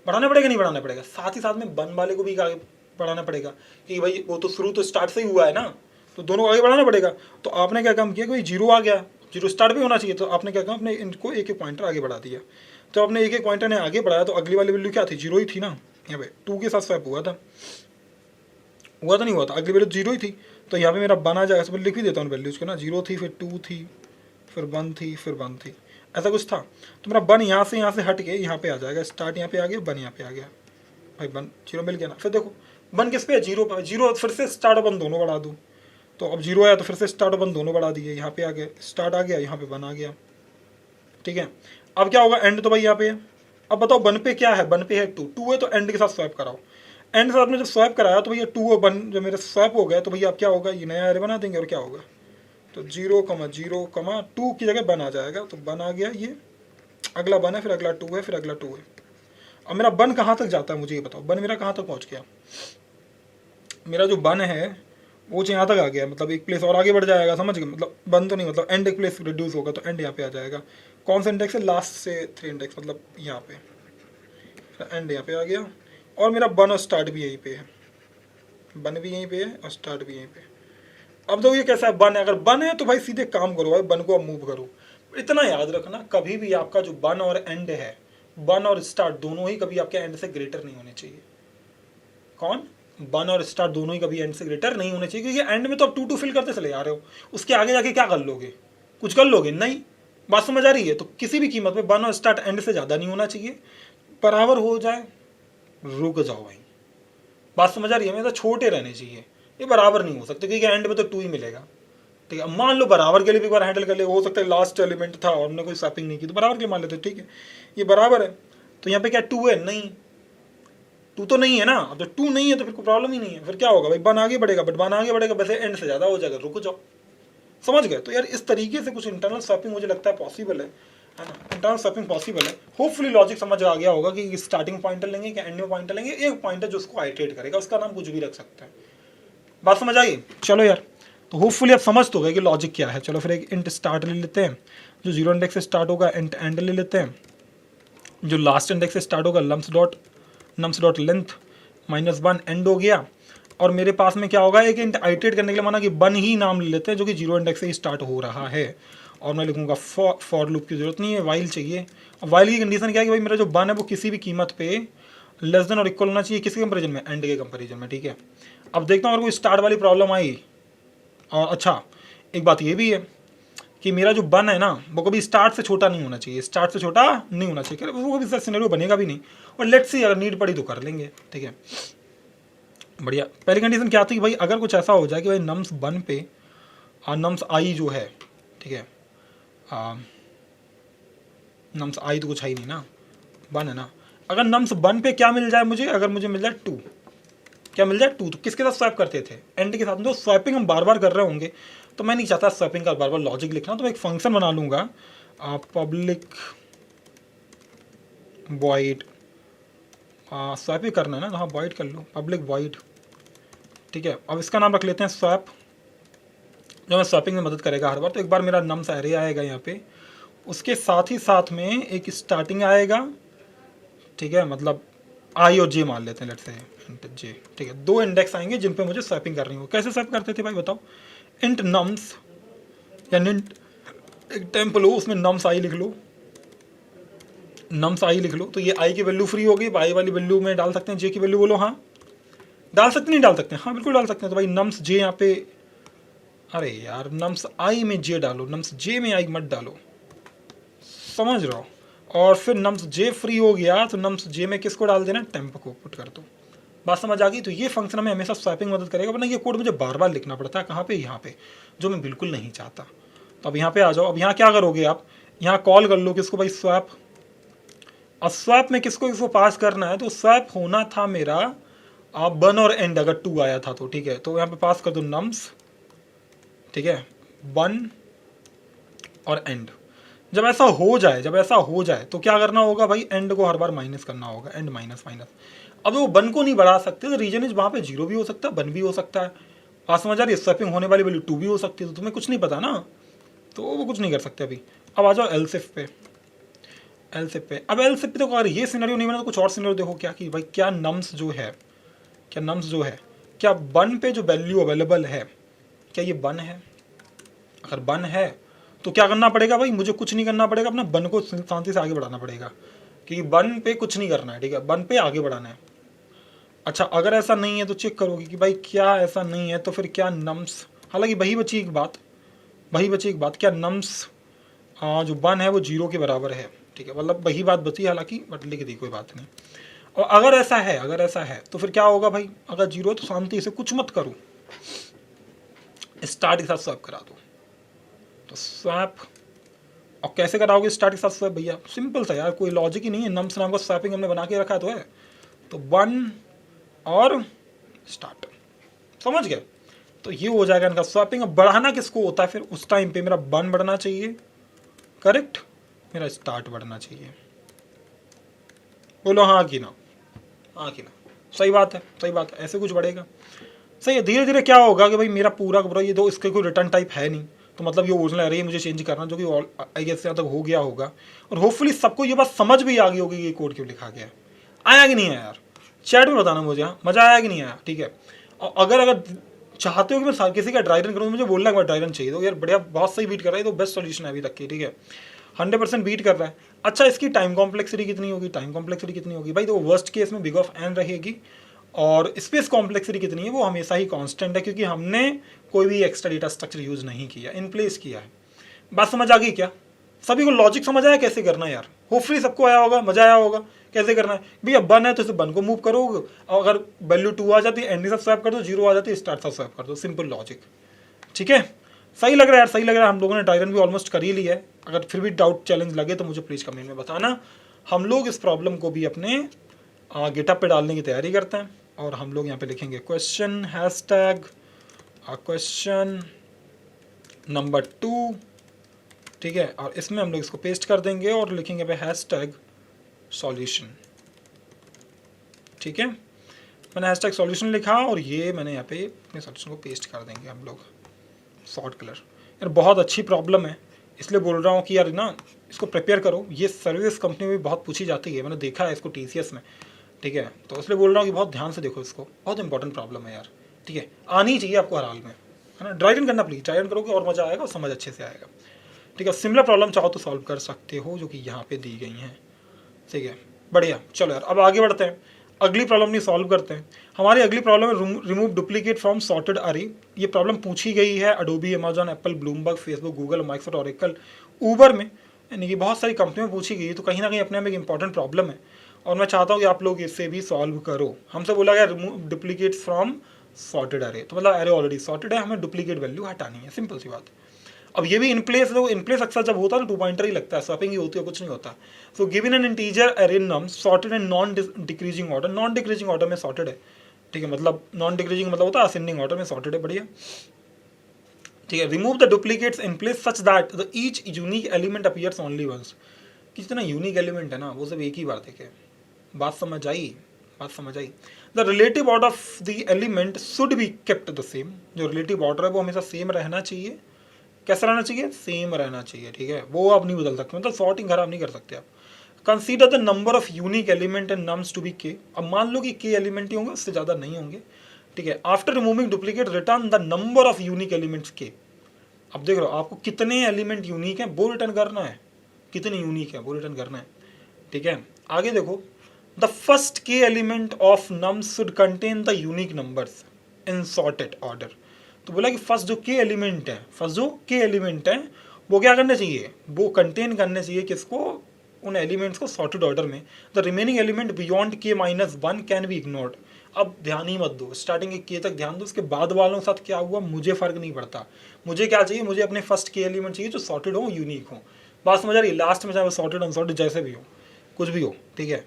बढ़ाना पड़ेगा, नहीं बढ़ाना पड़ेगा? साथ ही साथ में बन वाले को भी आगे बढ़ाना पड़ेगा कि भाई वो तो शुरू तो स्टार्ट से ही हुआ है ना, तो दोनों आगे बढ़ाना पड़ेगा। तो आपने क्या काम किया कि भाई 0 आ गया, 0 स्टार्ट भी होना चाहिए, तो आपने क्या कहा, अपने इनको एक एक पॉइंटर आगे बढ़ा दिया। तो आपने एक एक पॉइंटर ने आगे बढ़ाया तो अगली वाली वैल्यू क्या थी? 0 ही थी ना। यहाँ पे 2 के साथ स्वैप हुआ था नहीं हुआ था, अगली वैल्यू 0 ही थी। तो यहाँ पे मेरा बन आ जाएगा, सब लिख भी देता हूँ वैल्यूज को ना। 0 थी, फिर 2 थी, फिर 1 थी, फिर 1 थी, ऐसा कुछ था। तो मेरा बन यहाँ से हट के यहाँ पे आ जाएगा। स्टार्ट यहाँ पे आ गया, बन यहाँ पे आ गया भाई, बन 0 मिल गया ना। फिर देखो बन किस पे है? 0 पे। 0 फिर से स्टार्ट बन दोनों बढ़ा दूँ, तो अब 0 आया तो फिर से स्टार्ट बन दोनों बढ़ा दिए। यहाँ पे आ गया स्टार्ट आ गया, यहाँ पे बन आ गया। ठीक है। अब क्या होगा, एंड तो भाई यहाँ पे है। अब बताओ वन पे क्या है, वन पे है 2 है, तो एंड के साथ स्वैप कराओ। एंड के साथ में जब स्वैप कराया तो भैया 2 और 1 जो मेरे स्वैप हो गया, तो भैया अब क्या होगा, ये नया एरे बना देंगे और क्या होगा, तो 0,0,2 की जगह 1 आ जाएगा, तो 1 आ गया। ये अगला 1 है, फिर अगला 2 है, फिर अगला 2 है। अब मेरा 1 कहाँ तक जाता है मुझे ये बताओ, 1 मेरा कहाँ तक पहुँच गया। मेरा जो 1 है वो यहाँ तक आ गया, मतलब एक प्लेस और आगे बढ़ जाएगा, समझ गए, मतलब 1 तो नहीं, मतलब एंड एक प्लेस रिड्यूस होगा, तो एंड यहाँ पे आ जाएगा। कौन सा इंडेक्स है, लास्ट से 3 इंडेक्स, मतलब यहाँ पे एंड यहाँ पे आ गया। और मेरा 1 और स्टार्ट भी यहीं पे है, 1 भी यहीं पे है और स्टार्ट भी यहीं पे। अब तो ये कैसा है, 1 है, अगर 1 है तो भाई सीधे काम करो भाई, 1 को अब मूव करो। इतना याद रखना, कभी भी आपका जो 1 और एंड है, 1 और स्टार्ट दोनों ही कभी आपके एंड से ग्रेटर नहीं होने चाहिए। कौन, 1 और स्टार्ट दोनों ही कभी एंड से ग्रेटर नहीं होने चाहिए, क्योंकि एंड में तो आप 2 फिल करते चले आ रहे हो, उसके आगे जाके क्या कर लोगे, कुछ कर लोगे नहीं। बात समझ आ रही है। तो किसी भी कीमत पे 1 और स्टार्ट एंड से ज़्यादा नहीं होना चाहिए, बराबर हो जाए, रुक जाओ भाई। बात समझ आ रही है, हमें तो छोटे रहने चाहिए, ये बराबर नहीं हो सकते, क्योंकि एंड में तो 2 ही मिलेगा। ठीक है, मान लो बराबर के लिए भी एक बार हैंडल कर ले, हो सकता है लास्ट एलिमेंट था और हमने कोई स्वैपिंग नहीं की, तो बराबर के लिए मान लेते, ठीक है ये बराबर है। तो यहाँ पे क्या 2 है, नहीं 2 तो नहीं है ना, अब तो 2 नहीं है तो फिर कोई प्रॉब्लम ही नहीं है। फिर क्या होगा भाई, 1 आगे बढ़ेगा, बट 1 आगे बढ़ेगा वैसे एंड से ज़्यादा हो जाएगा, रुको जाओ। समझ गए। तो यार इस तरीके से कुछ इंटरनल स्वैपिंग मुझे लगता है पॉसिबल है ना, इंटरनल स्वैपिंग पॉसिबल है। होपफुली लॉजिक समझ आ गया होगा कि स्टार्टिंग पॉइंटर लेंगे क्या एंड में पॉइंटर लेंगे, एक पॉइंटर जो उसको आइटरेट करेगा, उसका नाम कुछ भी रख सकते हैं। बात समझ आई, चलो यार। तो होपफुली आप समझ तो गए कि लॉजिक क्या है। चलो फिर एक इंट स्टार्ट ले लेते हैं, जो 0 इंडेक्स से स्टार्ट होगा, इंट एंड ले लेते हैं, जो लास्ट इंडेक्स से स्टार्ट होगा, नम्स डॉट लेंथ -1 एंड हो गया। और मेरे पास में क्या होगा, एक इंट आइटरेट करने के लिए माना कि 1 ही नाम ले लेते हैं, जो कि 0 इंडेक्स से ही स्टार्ट हो रहा है। और मैं लिखूंगा फॉर लूप की जरूरत नहीं है, वाइल चाहिए। अब वाइल की कंडीशन क्या है कि भाई मेरा जो 1 है वो किसी भी कीमत पे लेस देन और इक्वल होना चाहिए, किसी कंपेरिजन में, एंड के कंपेरिजन में, ठीक है। अब देखता हूँ अगर कोई स्टार्ट वाली प्रॉब्लम आई। और अच्छा एक बात ये भी है कि मेरा जो 1 है ना वो कभी स्टार्ट से छोटा नहीं होना चाहिए, स्टार्ट से छोटा नहीं होना चाहिए, वो कभी सिनेरियो बनेगा भी नहीं। और लेट्स सी अगर नीड पड़ी तो कर लेंगे, ठीक है बढ़िया। पहली कंडीशन क्या थी कि भाई अगर कुछ ऐसा हो जाए कि भाई नम्स 1 पे नम्स आई जो है, ठीक है नम्स आई तो कुछ है ही नहीं ना, 1 है ना। अगर नम्स 1 पे क्या मिल जाए मुझे, अगर मुझे मिल जाए 2, क्या मिल जाए 2, तो किसके साथ स्वैप करते थे, एंड के साथ। तो स्वैपिंग हम बार बार कर रहे होंगे, तो मैं नहीं चाहता स्वैपिंग का बार बार लॉजिक लिखना, तो मैं एक फंक्शन बना लूँगा पब्लिक वॉइड, स्वैप ही करना है ना, तो हाँ वॉइड कर लो, पब्लिक वॉइड, ठीक है। अब इसका नाम रख लेते हैं स्वैप, जो हमें स्वैपिंग में मदद करेगा हर बार। तो एक बार मेरा नम्स एरे आएगा यहाँ पे, उसके साथ ही साथ में एक स्टार्टिंग आएगा, ठीक है, मतलब आई और जे मान लेते हैं, लेट्स से इंट जे, ठीक है। 2 इंडेक्स आएंगे जिन पे मुझे स्वैपिंग करनी हो। कैसे स्वैप करते थे भाई बताओ, इंट नम्स या इंट एक टेम्प लो, उसमें नम्स आई लिख लो, नम्स आई लिख लो, तो ये आई की वैल्यू फ्री होगी, आई वाली वैल्यू में डाल सकते हैं, जे की वैल्यू बोलो, हाँ डाल सकते नहीं डाल सकते हैं, हाँ बिल्कुल डाल सकते हैं। तो भाई नम्स जे यहाँ पे, अरे यार नम्स आई में जे डालो, नम्स जे में आई मत डालो, समझ रहे हो। और फिर नम्स जे फ्री हो गया तो नम्स जे में किसको डाल देना, टेम्प को पुट कर दो। बात समझ आ गई। तो ये फंक्शन हमें हमेशा स्वैपिंग मदद करेगा, वरना ये कोड मुझे बार बार लिखना पड़ता है, कहाँ पे, यहाँ पे, जो मैं बिल्कुल नहीं चाहता। तो अब यहाँ पे आ जाओ। अब यहाँ क्या करोगे आप, यहाँ कॉल कर लो किसको भाई, स्वैप। अब स्वैप में किसको किसको पास करना है, तो स्वैप होना था मेरा 1 और एंड, अगर 2 आया था तो, ठीक है। तो यहाँ पे पास कर दो नम्स, ठीक है, 1 और एंड। जब ऐसा हो जाए तो क्या करना होगा भाई, एंड को हर बार माइनस करना होगा, एंड माइनस माइनस। अब वो 1 को नहीं बढ़ा सकते, तो रीजन इज वहाँ पे 0 भी हो सकता है, 1 भी हो सकता है। बात समझ आ रही है, स्वैपिंग होने वाली वैल्यू 2 भी हो सकती है, तो तुम्हें कुछ नहीं पता ना, तो वो कुछ नहीं कर सकते अभी। अब आ जाओ एलसिफ पे, अब एलसिफ पे तो अगर ये सिनेरियो नहीं बना तो कुछ और सिनेरियो देखो क्या, कि भाई क्या नम्स जो है, क्या 1 पे जो वैल्यू अवेलेबल है, क्या ये 1 है। अगर 1 है तो क्या करना पड़ेगा भाई, मुझे कुछ नहीं करना पड़ेगा, अपना 1 को शांति से आगे बढ़ाना पड़ेगा, कि 1 पे कुछ नहीं करना है, ठीक है, 1 पे आगे बढ़ाना है। अच्छा अगर ऐसा नहीं है तो चेक करोगे कि भाई क्या ऐसा नहीं है, तो फिर क्या नम्स, हालांकि वही बची एक बात, क्या नम्स जो 1 है वो 0 के बराबर है, ठीक है, मतलब वही बात बची हालांकि, बट लिख दी कोई बात नहीं। और अगर ऐसा है तो फिर क्या होगा भाई, अगर 0 है तो शांति से कुछ मत करो, स्टार्ट के साथ स्वैप करा दो। तो स्वैप और कैसे कराओगे स्टार्ट के साथ स्वैप भैया? सिंपल सा यार, कोई लॉजिक ही नहीं है, नम्स नाम का स्वैपिंग हमने बना के रखा तो है। तो 1 और स्टार्ट, समझ गए? तो ये हो जाएगा इनका स्वैपिंग। अब बढ़ाना किसको होता है फिर? उस टाइम पे मेरा 1 बढ़ना चाहिए, करेक्ट, मेरा स्टार्ट बढ़ना चाहिए। बोलो हाँ कि ना? हाँ कि ना? सही बात है, सही बात है, ऐसे कुछ बढ़ेगा। सही है। धीरे धीरे क्या होगा कि भाई मेरा पूरा का पूरा ये दो, इसके कोई रिटर्न टाइप है नहीं, तो मतलब ये ओरिजिनल एरे मुझे चेंज करना, जो कि आई गेस यहाँ तक हो गया होगा। और होपफुली सबको ये बात समझ भी आ गई होगी ये कोड क्यों लिखा गया है। आया कि नहीं आया यार? चैट में बताना मुझे, हाँ मजा आया कि नहीं आया, ठीक है। और अगर चाहते हो कि मैं किसी का ड्राई रन करूँ, मुझे बोलना कि मैं ड्राई रन चाहिए, तो यार बढ़िया, बहुत सही बीट कर रहा है, तो बेस्ट सोल्यूशन है अभी तक की, ठीक है। 100% बीट कर रहा है। अच्छा, इसकी टाइम कॉम्प्लेक्सिटी कितनी होगी? टाइम कॉम्प्लेक्सिटी कितनी होगी भाई? तो वर्स्ट केस में बिग ऑफ एन रहेगी, और स्पेस कॉम्प्लेक्सिटी कितनी है? वो हमेशा ही कांस्टेंट है, क्योंकि हमने कोई भी एक्स्ट्रा डेटा स्ट्रक्चर यूज नहीं किया, इन प्लेस किया है। बात समझ आ गई क्या? सभी को लॉजिक समझ आया कैसे करना है यार? होपफुली सबको आया होगा, मजा आया होगा कैसे करना है। भैया 1 है तो इसे 1 को मूव करोगे, और अगर वैल्यू 2 आ जाती है एंड से स्वैप कर दो, 0 आ जाती है स्टार्ट से स्वैप कर दो, सिंपल लॉजिक, ठीक है। सही लग रहा है यार, सही लग रहा है। हम लोगों ने ड्राई रन भी ऑलमोस्ट कर ही लिया है। अगर फिर भी डाउट चैलेंज लगे तो मुझे प्लीज़ कमेंट में बताना। हम लोग इस प्रॉब्लम को भी अपने गिटअप पे डालने की तैयारी करते हैं, और हम लोग यहाँ पे लिखेंगे क्वेश्चन हैशटैग क्वेश्चन नंबर 2, ठीक है। और इसमें हम लोग इसको पेस्ट कर देंगे और लिखेंगे पे हैशटैग सॉल्यूशन, ठीक है। मैंने हैशटैग सॉल्यूशन लिखा, और ये मैंने यहाँ पे अपने सॉल्यूशन को पेस्ट कर देंगे हम लोग, शॉर्ट कलर। यार बहुत अच्छी प्रॉब्लम है, इसलिए बोल रहा हूँ कि यार ना इसको प्रिपेयर करो। ये सर्विस कंपनी में भी बहुत पूछी जाती है, मैंने देखा है इसको TCS में, ठीक है। तो इसलिए बोल रहा हूँ कि बहुत ध्यान से देखो इसको, बहुत इंपॉर्टेंट प्रॉब्लम है यार, ठीक है। आनी चाहिए आपको हर हाल में, है ना। ड्राई रन करना प्लीज, ड्राई रन करोगे और मज़ा आएगा और समझ अच्छे से आएगा, ठीक है। सिमिलर प्रॉब्लम चाहो तो सॉल्व कर सकते हो, जो कि यहाँ पे दी गई हैं, ठीक है। बढ़िया, चलो यार अब आगे बढ़ते हैं, अगली प्रॉब्लम नहीं सॉल्व करते हैं। हमारी अगली प्रॉब्लम है रिमूव डुप्लीकेट फ्रॉम सॉर्टेड अरे। ये प्रॉब्लम पूछी गई है Adobe, Amazon, Apple, Bloomberg, Facebook, Google, Microsoft, oracle, Uber में, यानी कि बहुत सारी कंपनियों में पूछी गई है। तो कहीं ना कहीं अपने में एक इंपॉर्टेंट प्रॉब्लम है, और मैं चाहता हूँ कि आप लोग इससे भी सॉल्व करो। हमसे बोला गया रिमूव डुप्लीकेट फ्रॉम सॉर्टेड अरे, तो मतलब अरे ऑलरेडी सॉर्टेड है, हमें डुप्लीकेट वैल्यू हटानी है, सिंपल सी बात है। अब ये भी इन प्लेस, तो इन प्लेस अक्सर जब होता है ना 2 पॉइंटर ही लगता है, स्वैपिंग ही होती है, कुछ नहीं होता। So given an integer array num sorted in non decreasing order, non decreasing order में सॉर्टेड है, ठीक है। मतलब नॉन डिक्रीजिंग मतलब होता है असेंडिंग ऑर्डर में सॉर्टेड है, बढ़िया, ठीक है। Remove the duplicates in place such that the each unique element appears only once. कितना यूनिक एलिमेंट है ना, वो सब एक ही बार देखे। बात समझ आई? बात समझ आई? The relative order of the element should be kept the same. जो रिलेटिव ऑर्डर है वो हमेशा सेम रहना चाहिए। कैसा रहना चाहिए? सेम रहना चाहिए, ठीक है। वो आप नहीं बदल सकते, मतलब सॉर्टिंग खराब नहीं कर सकते आप। Consider the number of unique element and nums to be k. अब मान लो कि के एलिमेंट ही होंगे, उससे ज़्यादा नहीं होंगे, ठीक है। After removing duplicate return the number of unique elements के। अब देख लो आपको कितने एलिमेंट यूनिक हैं वो रिटर्न करना है, कितने यूनिक है वो रिटर्न करना है, ठीक है। आगे देखो, द फर्स्ट के element of nums should contain the unique numbers in sorted order. तो बोला कि फर्स्ट जो के एलिमेंट है, फर्स्ट जो के एलिमेंट है वो क्या करना चाहिए? वो कंटेन करने चाहिए किसको? उन एलिमेंट्स को सॉर्टेड ऑर्डर में। The remaining element beyond k-1 can be ignored. अब ध्यान ही मत दो, स्टार्टिंग के के तक ध्यान दो, उसके बाद वालों के साथ क्या हुआ मुझे फर्क नहीं पड़ता। मुझे क्या चाहिए? मुझे अपने फर्स्ट के एलिमेंट चाहिए जो सॉर्टेड हो, यूनिक हो। बात समझ आ रही है? लास्ट में चाहे वो सॉर्टेड अनसॉर्टेड जैसे भी हो, कुछ भी हो, ठीक है।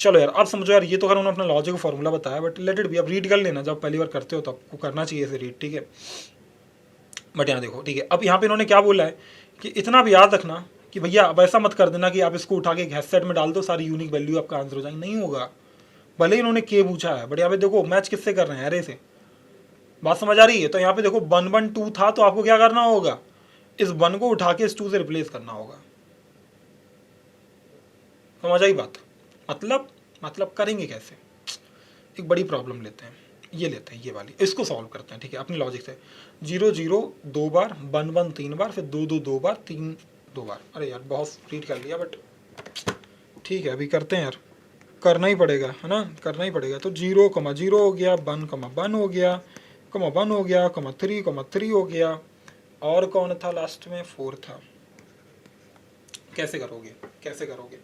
चलो यार अब समझो यार, ये तो खैर उन्होंने अपना लॉजिक फॉर्मूला बताया, बट लेट इट भी। अब रीड कर लेना, जब पहली बार करते हो तो आपको करना चाहिए इसे रीड, ठीक है। बट यहाँ देखो, ठीक है। अब यहाँ पे इन्होंने क्या बोला है कि इतना भी याद रखना कि भैया अब ऐसा मत कर देना कि आप इसको उठा के एक हेडसेट में डाल दो, सारी यूनिक वैल्यू आपका आंसर हो जाएगी, नहीं होगा। भले ही इन्होंने के पूछा है, बट यहाँ पे देखो मैच किससे कर रहे हैं? एरे से। बात समझ आ रही है? तो यहाँ पे देखो 1 1 2 था, तो आपको क्या करना होगा? इस 1 को उठा के इस 2 से रिप्लेस करना होगा। समझ आई बात? मतलब करेंगे कैसे? एक बड़ी प्रॉब्लम लेते हैं, ये लेते हैं, ये वाली, इसको सॉल्व करते हैं, ठीक है, अपने लॉजिक से। 0 0 2 बार, 1 1 3 बार, फिर 2 2 2 बार, 3 2 बार। अरे यार बहुत रीड कर लिया, बट ठीक है अभी करते हैं यार, करना ही पड़ेगा, है ना, करना ही पड़ेगा। तो 0 0 हो गया, 1 1 हो गया, 1 हो गया, 3 हो गया, और कौन था लास्ट में? 4 था। कैसे करोगे? कैसे करोगे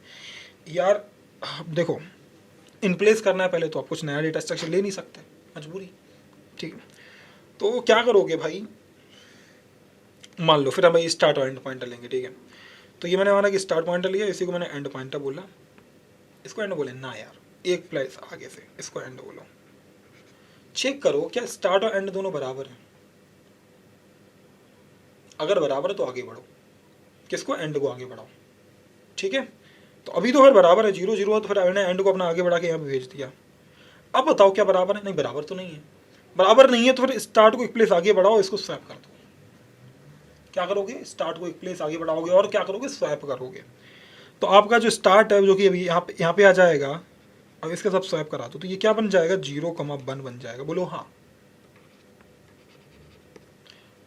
यार? देखो इन प्लेस करना है पहले, तो आप कुछ नया डेटा स्ट्रक्चर ले नहीं सकते, मजबूरी, ठीक है। तो क्या करोगे भाई? मान लो फिर हम स्टार्ट और एंड पॉइंटर लेंगे, ठीक है। तो ये मैंने माना कि स्टार्ट पॉइंटर लिया, इसी को मैंने एंड पॉइंटर बोला। इसको एंड बोले ना यार, एक प्लेस आगे से इसको एंड बोलो। चेक करो क्या स्टार्ट और एंड दोनों बराबर हैं। अगर बराबर है तो आगे बढ़ो, किसको, एंड को आगे बढ़ाओ। ठीक है, तो अभी तो फिर बराबर है, 0 0 है, तो फिर मैंने एंड को अपना आगे बढ़ा के यहाँ पे भेज दिया। अब बताओ क्या बराबर है? नहीं, बराबर तो नहीं है। बराबर नहीं है तो फिर स्टार्ट को एक प्लेस आगे बढ़ाओ, इसको स्वैप कर दो। क्या करोगे? स्टार्ट को एक प्लेस आगे बढ़ाओगे और क्या करोगे? स्वैप करोगे। तो आपका जो स्टार्ट है जो कि अभी यहाँ पे आ जाएगा, अब इसके साथ स्वैप करा दो तो ये क्या बन जाएगा? 0,1 बन जाएगा। बोलो हाँ,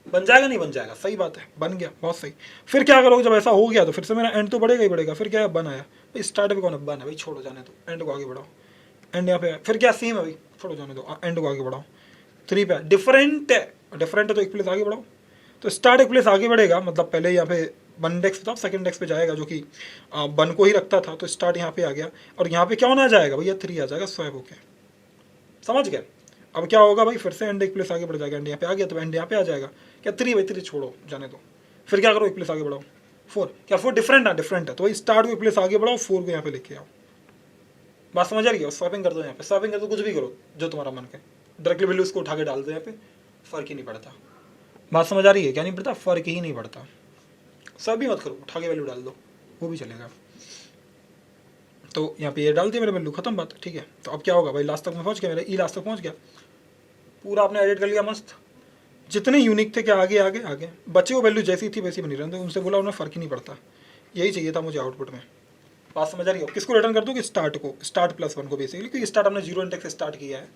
बन जाएगा नहीं बन जाएगा? सही बात है, बन गया, बहुत सही। फिर क्या करोगे? जब ऐसा हो गया तो फिर से मेरा एंड तो बढ़ेगा ही बढ़ेगा। फिर क्या है? बन आया भाई, स्टार्ट पे कौन है? बन है भाई, छोड़ो जाने दो, एंड को आगे बढ़ाओ। एंड यहाँ पे फिर क्या? सेम है भाई, छोड़ो जाने दो, एंड को आगे बढ़ाओ। 3 पे डिफरेंट है, डिफरेंट है तो एक प्लेस आगे बढ़ाओ। तो स्टार्ट एक प्लेस आगे बढ़ेगा, मतलब पहले यहाँ पे 1 इंडेक्स था, सेकंड इंडेक्स पे जाएगा जो कि 1 को ही रखता था, तो स्टार्ट यहाँ पे आ गया। और यहाँ पे क्या होना आ जाएगा भैया? 3 आ जाएगा स्वैप होके। समझ गए? अब क्या होगा भाई? फिर से एंड एक प्लेस आगे बढ़ जाएगा, एंड यहाँ पे आ गया तो एंड यहाँ पे आ जाएगा। क्या 3 भाई? 3 छोड़ो जाने दो। फिर क्या करो? एक प्लेस आगे बढ़ाओ, 4। क्या 4 डिफरेंट है? डिफरेंट है तो भाई स्टार्ट को एक प्लेस आगे बढ़ाओ, 4 को यहाँ पे लेके आओ। बात समझ आ रही है? स्वैपिंग कर दो, यहाँ पे स्वैपिंग कर दो, कुछ भी करो जो तुम्हारा मन करे, डायरेक्टली वैल्यू उसको उठा के डाल दो यहाँ पे, फर्क ही नहीं पड़ता। बात समझ आ रही है? क्या नहीं पड़ता? फर्क ही नहीं पड़ता। सब भी मत करो, उठा के वैल्यू डाल दो, वो भी चलेगा। तो यहाँ पे ये डाल दिया मेरे वैल्यू, खत्म बात। ठीक है, तो अब क्या होगा भाई? लास्ट तक में पहुँच गया, मेरा ई लास्ट तक पहुँच गया, पूरा आपने एडिट कर लिया, मस्त। जितने यूनिक थे क्या आगे आगे आगे बचे, वो वैल्यू जैसी थी वैसी बनी रहने दो। उनसे बोला उन्हें फ़र्क ही नहीं पड़ता। यही चाहिए था मुझे आउटपुट में। बात समझ आ रही हो? किसको रिटर्न कर दो कि स्टार्ट को, स्टार्ट +1 को बेसिकली, क्योंकि स्टार्ट हमने 0 इंडेक्स से स्टार्ट किया है,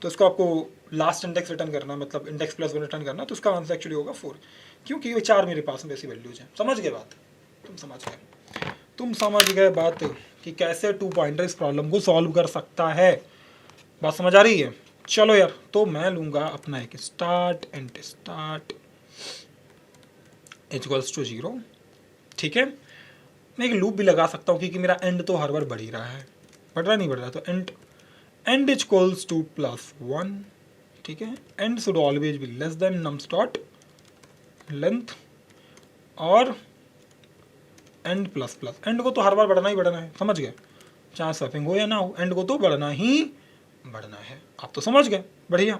तो इसको आपको लास्ट इंडेक्स रिटर्न करना, मतलब इंडेक्स +1 रिटर्न करना। तो इसका आंसर एक्चुअली होगा 4, क्योंकि ये 4 मेरे पास में ऐसी वैल्यूज हैं। समझ गए बात? तुम समझ गए बात कि कैसे 2 पॉइंटर इस प्रॉब्लम को सॉल्व कर सकता है। बात समझ आ रही है? चलो यार, तो मैं लूँगा अपना एक start and start equals to 0। ठीक है, मैं एक लूप भी लगा सकता हूँ क्योंकि मेरा एंड तो हर बार बढ़ ही रहा है, बढ़ रहा नहीं बढ़ रहा, तो एंड इक्वल्स टू +1। ठीक है, and should always be less than nums dot length और एंड प्लस एंड को तो हर बार बढ़ना ही बढ़ना है। समझ गए? चाहे स्वैपिंग हो या ना हो, एंड को तो बढ़ना ही बढ़ना है। आप तो समझ गए, बढ़िया।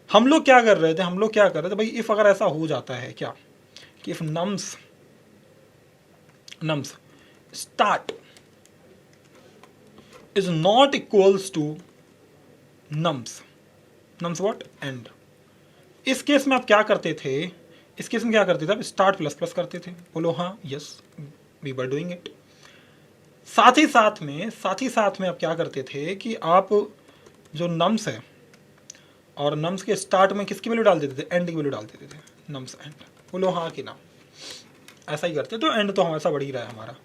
हम लोग क्या कर रहे थे भाई, इफ अगर ऐसा हो जाता है क्या कि if nums start is not equals to nums what? End. इस केस में आप क्या करते थे? आप स्टार्ट ++ करते थे। बोलो हाँ, yes, we were doing it. साथ ही साथ में आप क्या करते थे कि आप जो नम्स है और नम्स के स्टार्ट में किसकी वैल्यू डाल देते थे? एंड की वैल्यू डाल देते थे, नम्स एंड। बोलो हाँ कि ना? ऐसा ही करते तो एंड तो हमेशा बढ़ ही रहा है हमारा।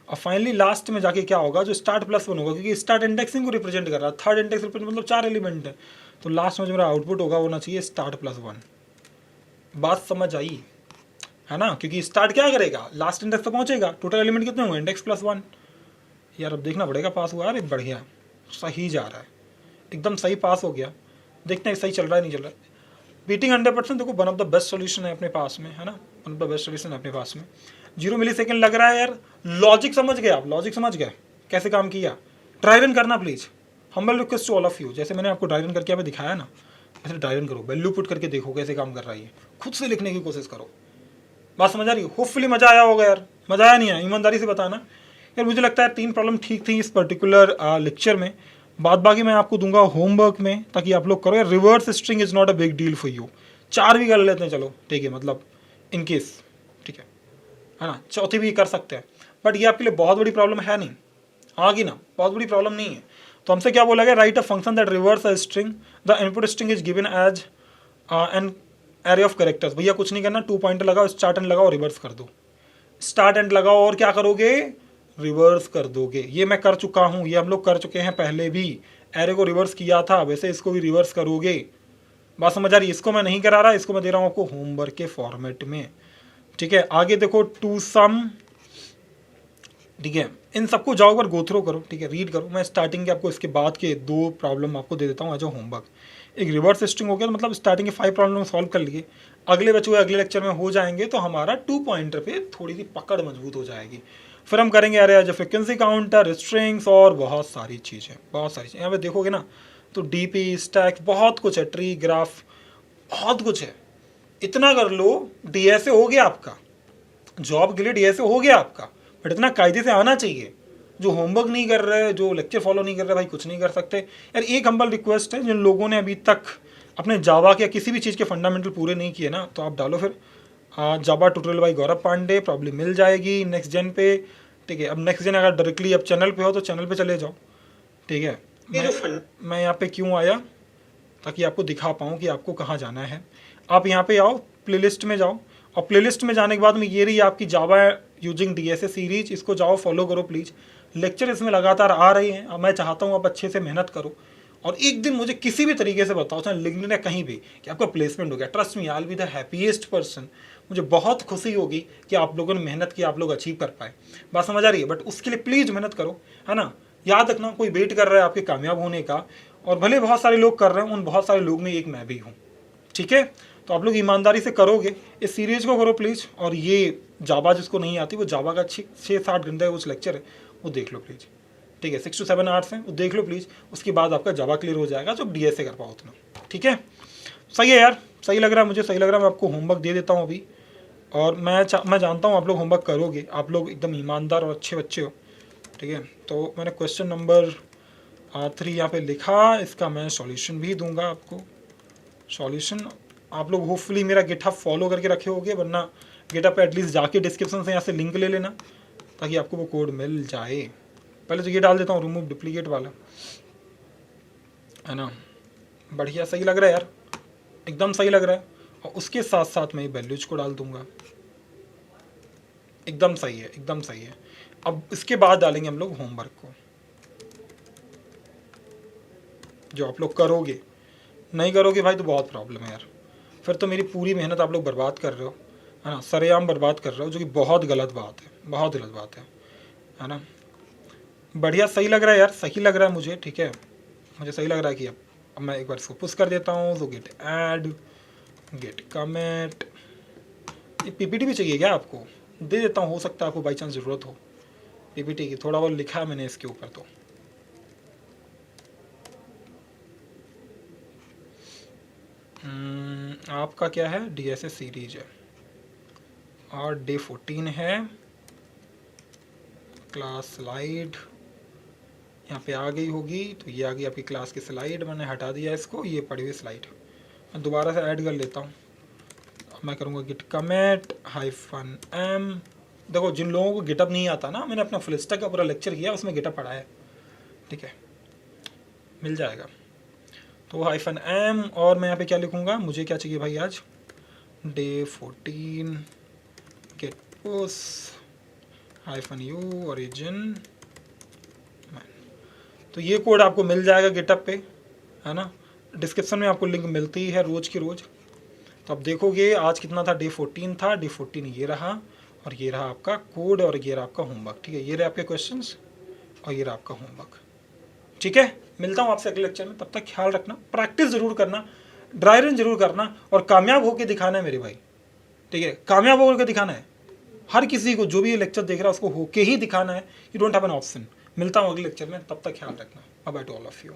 और फाइनली लास्ट में जाके क्या होगा? जो स्टार्ट +1 होगा, क्योंकि स्टार्ट इंडेक्सिंग को रिप्रेजेंट कर रहा है, थर्ड इंडेक्स रिप्रेजेंट, मतलब 4 एलिमेंट है, तो लास्ट में जो मेरा आउटपुट होगा होना चाहिए स्टार्ट +1। बात समझ आई है ना? क्योंकि स्टार्ट क्या करेगा? लास्ट इंडेक्स तक पहुंचेगा। टोटल एलिमेंट कितने होंगे? इंडेक्स +1। यार अब देखना पड़ेगा, पास हुआ? अरे बढ़िया, सही जा रहा है, एकदम सही पास हो गया। देखते हैं सही चल रहा है नहीं चल रहा है। बीटिंग 100% देखो, one of the best solution है अपने पास में, है ना? One of the best solution है अपने पास में। 0 मिलीसेकंड लग रहा है यार। लॉजिक समझ गए आप? लॉजिक समझ गए कैसे काम किया? ट्राई रन करना please, humble request to all of you. जैसे मैंने आपको ड्राई रन करके यहाँ पे दिखाया ना, ऐसे ड्राई रन करो, वैल्यू पुट करके देखो कैसे काम कर रहा है, खुद से लिखने की कोशिश करो। बात समझ आ रही है? होपफुली मज़ा आया होगा यार। मज़ा आया नहीं आया? ईमानदारी से बताना यार। मुझे लगता है 3 प्रॉब्लम ठीक थी इस पर्टिकुलर लेक्चर में। बाद बाकी मैं आपको दूंगा होमवर्क में, ताकि आप लोग करो यार। Reverse string is not a big deal for you. 4 भी कर लेते हैं, चलो ठीक है, मतलब इन केस, ठीक है ना? चौथी भी कर सकते हैं, बट ये आपके लिए बहुत बड़ी प्रॉब्लम है नहीं। हाँ कि ना? बहुत बड़ी प्रॉब्लम नहीं है। तो हमसे क्या बोला गया? Write a function that reverse a string, the input string is given as an array of characters. भैया कुछ नहीं करना, 2 पॉइंटर लगाओ, स्टार्ट एंड लगाओ, रिवर्स कर दो। स्टार्ट एंड लगाओ और क्या करोगे? रिवर्स कर दोगे। ये मैं कर चुका हूँ, ये हम लोग कर चुके हैं पहले भी। एरे को रिवर्स किया था, वैसे इसको भी रिवर्स करोगे। बात समझ आ रही है? इसको मैं नहीं करा रहा, इसको मैं दे रहा हूँ आपको होमवर्क के फॉर्मेट में। ठीक है, आगे देखो, टू सम, ठीक है, इन सबको जाओ पर गो थ्रो करो, ठीक है, रीड करो। मैं स्टार्टिंग के आपको इसके बाद के 2 प्रॉब्लम आपको दे देता हूँ एज अ होमवर्क। एक रिवर्स स्ट्रिंग हो गया, तो मतलब स्टार्टिंग के 5 प्रॉब्लम सॉल्व कर लिए, अगले बचे हुए अगले लेक्चर में हो जाएंगे, तो हमारा 2 पॉइंटर पे थोड़ी सी पकड़ मजबूत हो जाएगी। फिर हम करेंगे अरे जो फ्रिक्वेंसी काउंटर, स्ट्रिंग्स और बहुत सारी चीज़ें, बहुत सारी चीज़ें। यहाँ पे देखोगे ना तो डीपी, स्टैक, बहुत कुछ है, ट्री, ग्राफ, बहुत कुछ है। इतना कर लो, डीएसए हो गया आपका, जॉब के लिए डीएसए हो गया आपका, बट इतना कायदे से आना चाहिए। जो होमवर्क नहीं कर रहे, जो लेक्चर फॉलो नहीं कर रहे, भाई कुछ नहीं कर सकते यार। एक हम्बल रिक्वेस्ट है, जिन लोगों ने अभी तक अपने जावा के या किसी भी चीज़ के फंडामेंटल पूरे नहीं किए ना, तो आप डालो फिर Java tutorial by Gaurav Pandey, problem मिल जाएगी नेक्स्ट जेन पे। ठीक है, अब नेक्स्ट जेन अगर डायरेक्टली अब चैनल पे हो तो चैनल पे चले जाओ। ठीक है, मैं यहाँ पे क्यों आया, ताकि आपको दिखा पाऊँ कि आपको कहाँ जाना है। आप यहाँ पे आओ, प्लेलिस्ट में जाओ, और प्लेलिस्ट में जाने के बाद में ये रही आपकी जावा यूजिंग डीएसए सीरीज, इसको जाओ फॉलो करो प्लीज़। लेक्चर इसमें लगातार आ रहे हैं। अब मैं चाहता हूँ आप अच्छे से मेहनत करो, और एक दिन मुझे किसी भी तरीके से बताओ, चाहे लिंक्डइन या कहीं भी, कि आपका प्लेसमेंट हो गया। Trust me, I will be the happiest person. मुझे बहुत खुशी होगी कि आप लोगों ने मेहनत की, आप लोग अचीव कर पाए। बात समझ आ रही है? बट उसके लिए प्लीज़ मेहनत करो, है ना। याद रखना, कोई वेट कर रहा है आपके कामयाब होने का, और भले बहुत सारे लोग कर रहे हैं, उन बहुत सारे लोग में एक मैं भी हूँ। ठीक है, तो आप लोग ईमानदारी से करोगे, इस सीरीज को करो प्लीज़। और ये जावा जिसको नहीं आती, वो जावा का 6-7 घंटे का कुछ लेक्चर है, वो देख लो प्लीज़। ठीक है, 6 to 7 आवर्स हैं, वो देख लो प्लीज़। उसके बाद आपका जावा क्लियर हो जाएगा, जो डीएसए कर पाओ उतना। ठीक है, सही है यार, सही लग रहा है मुझे, सही लग रहा है। मैं आपको होमवर्क दे देता हूँ अभी, और मैं जानता हूँ आप लोग होमवर्क करोगे, आप लोग एकदम ईमानदार और अच्छे बच्चे हो। ठीक है, तो मैंने क्वेश्चन नंबर 3 यहाँ पे लिखा, इसका मैं सॉल्यूशन भी दूंगा आपको। सॉल्यूशन आप लोग होपफुली मेरा गिटहब फॉलो करके रखे होगे, वरना गिटहब पे एटलीस्ट जाके डिस्क्रिप्शन से यहाँ से लिंक ले लेना, ताकि आपको वो कोड मिल जाए। पहले तो ये डाल देता हूँ, रिमूव डुप्लीकेट वाला, है ना। बढ़िया, सही लग रहा है यार, एकदम सही लग रहा है। और उसके साथ साथ मैं वैल्यूज को डाल दूंगा, एकदम सही है, एकदम सही है। अब इसके बाद डालेंगे हम लोग होमवर्क को, जो आप लोग करोगे। नहीं करोगे भाई तो बहुत प्रॉब्लम है यार, फिर तो मेरी पूरी मेहनत आप लोग बर्बाद कर रहे हो, है ना, सरेआम बर्बाद कर रहे हो, जो कि बहुत गलत बात है, बहुत गलत बात है ना। बढ़िया, सही लग रहा है यार, सही लग रहा है मुझे। ठीक है, मुझे सही लग रहा है कि अब मैं एक बार इसको पुश कर देता हूँ, तो गेट ऐड, गेट कमेंट। ये पीपीटी भी चाहिए क्या आपको? दे देता हूँ, हो सकता है आपको बाई चांस ज़रूरत हो पीपीटी की, थोड़ा बहुत लिखा है मैंने इसके ऊपर। तो आपका क्या है, डीएसए सीरीज है, और डे 14 है। क्लास स्लाइड यहाँ पे आ गई होगी, तो ये आ गई आपकी क्लास की स्लाइड, मैंने हटा दिया इसको, ये पड़ी हुई स्लाइड मैं दोबारा से ऐड कर लेता हूँ। मैं करूँगा गिट कमेंट -m। देखो, जिन लोगों को गिटअप नहीं आता ना, मैंने अपना फुल स्टैक का पूरा लेक्चर किया, उसमें गिटअप पढ़ा है। ठीक है, मिल जाएगा। तो -m, और मैं यहाँ पे क्या लिखूँगा, मुझे क्या चाहिए भाई आज, day 14 git push -u origin. तो ये कोड आपको मिल जाएगा गिटअप पे, है ना। डिस्क्रिप्शन में आपको लिंक मिलती है रोज़ की रोज़। तो आप देखोगे आज कितना था, डे 14 था, डे 14 ये रहा, और ये रहा आपका कोड, और ये रहा आपका होमवर्क। ठीक है, ये रहे आपके क्वेश्चंस, और ये रहा आपका होमवर्क। ठीक है, मिलता हूँ आपसे अगले लेक्चर में, तब तक ख्याल रखना, प्रैक्टिस ज़रूर करना, ड्राई रन जरूर करना, और कामयाब होकर दिखाना है मेरे भाई। ठीक है, कामयाब होकर दिखाना है हर किसी को, जो भी ये लेक्चर देख रहा है उसको होके ही दिखाना है। You don't have an option. मिलता हूँ अगले लेक्चर में, तब तक ख्याल रखना। Bye bye to all of you.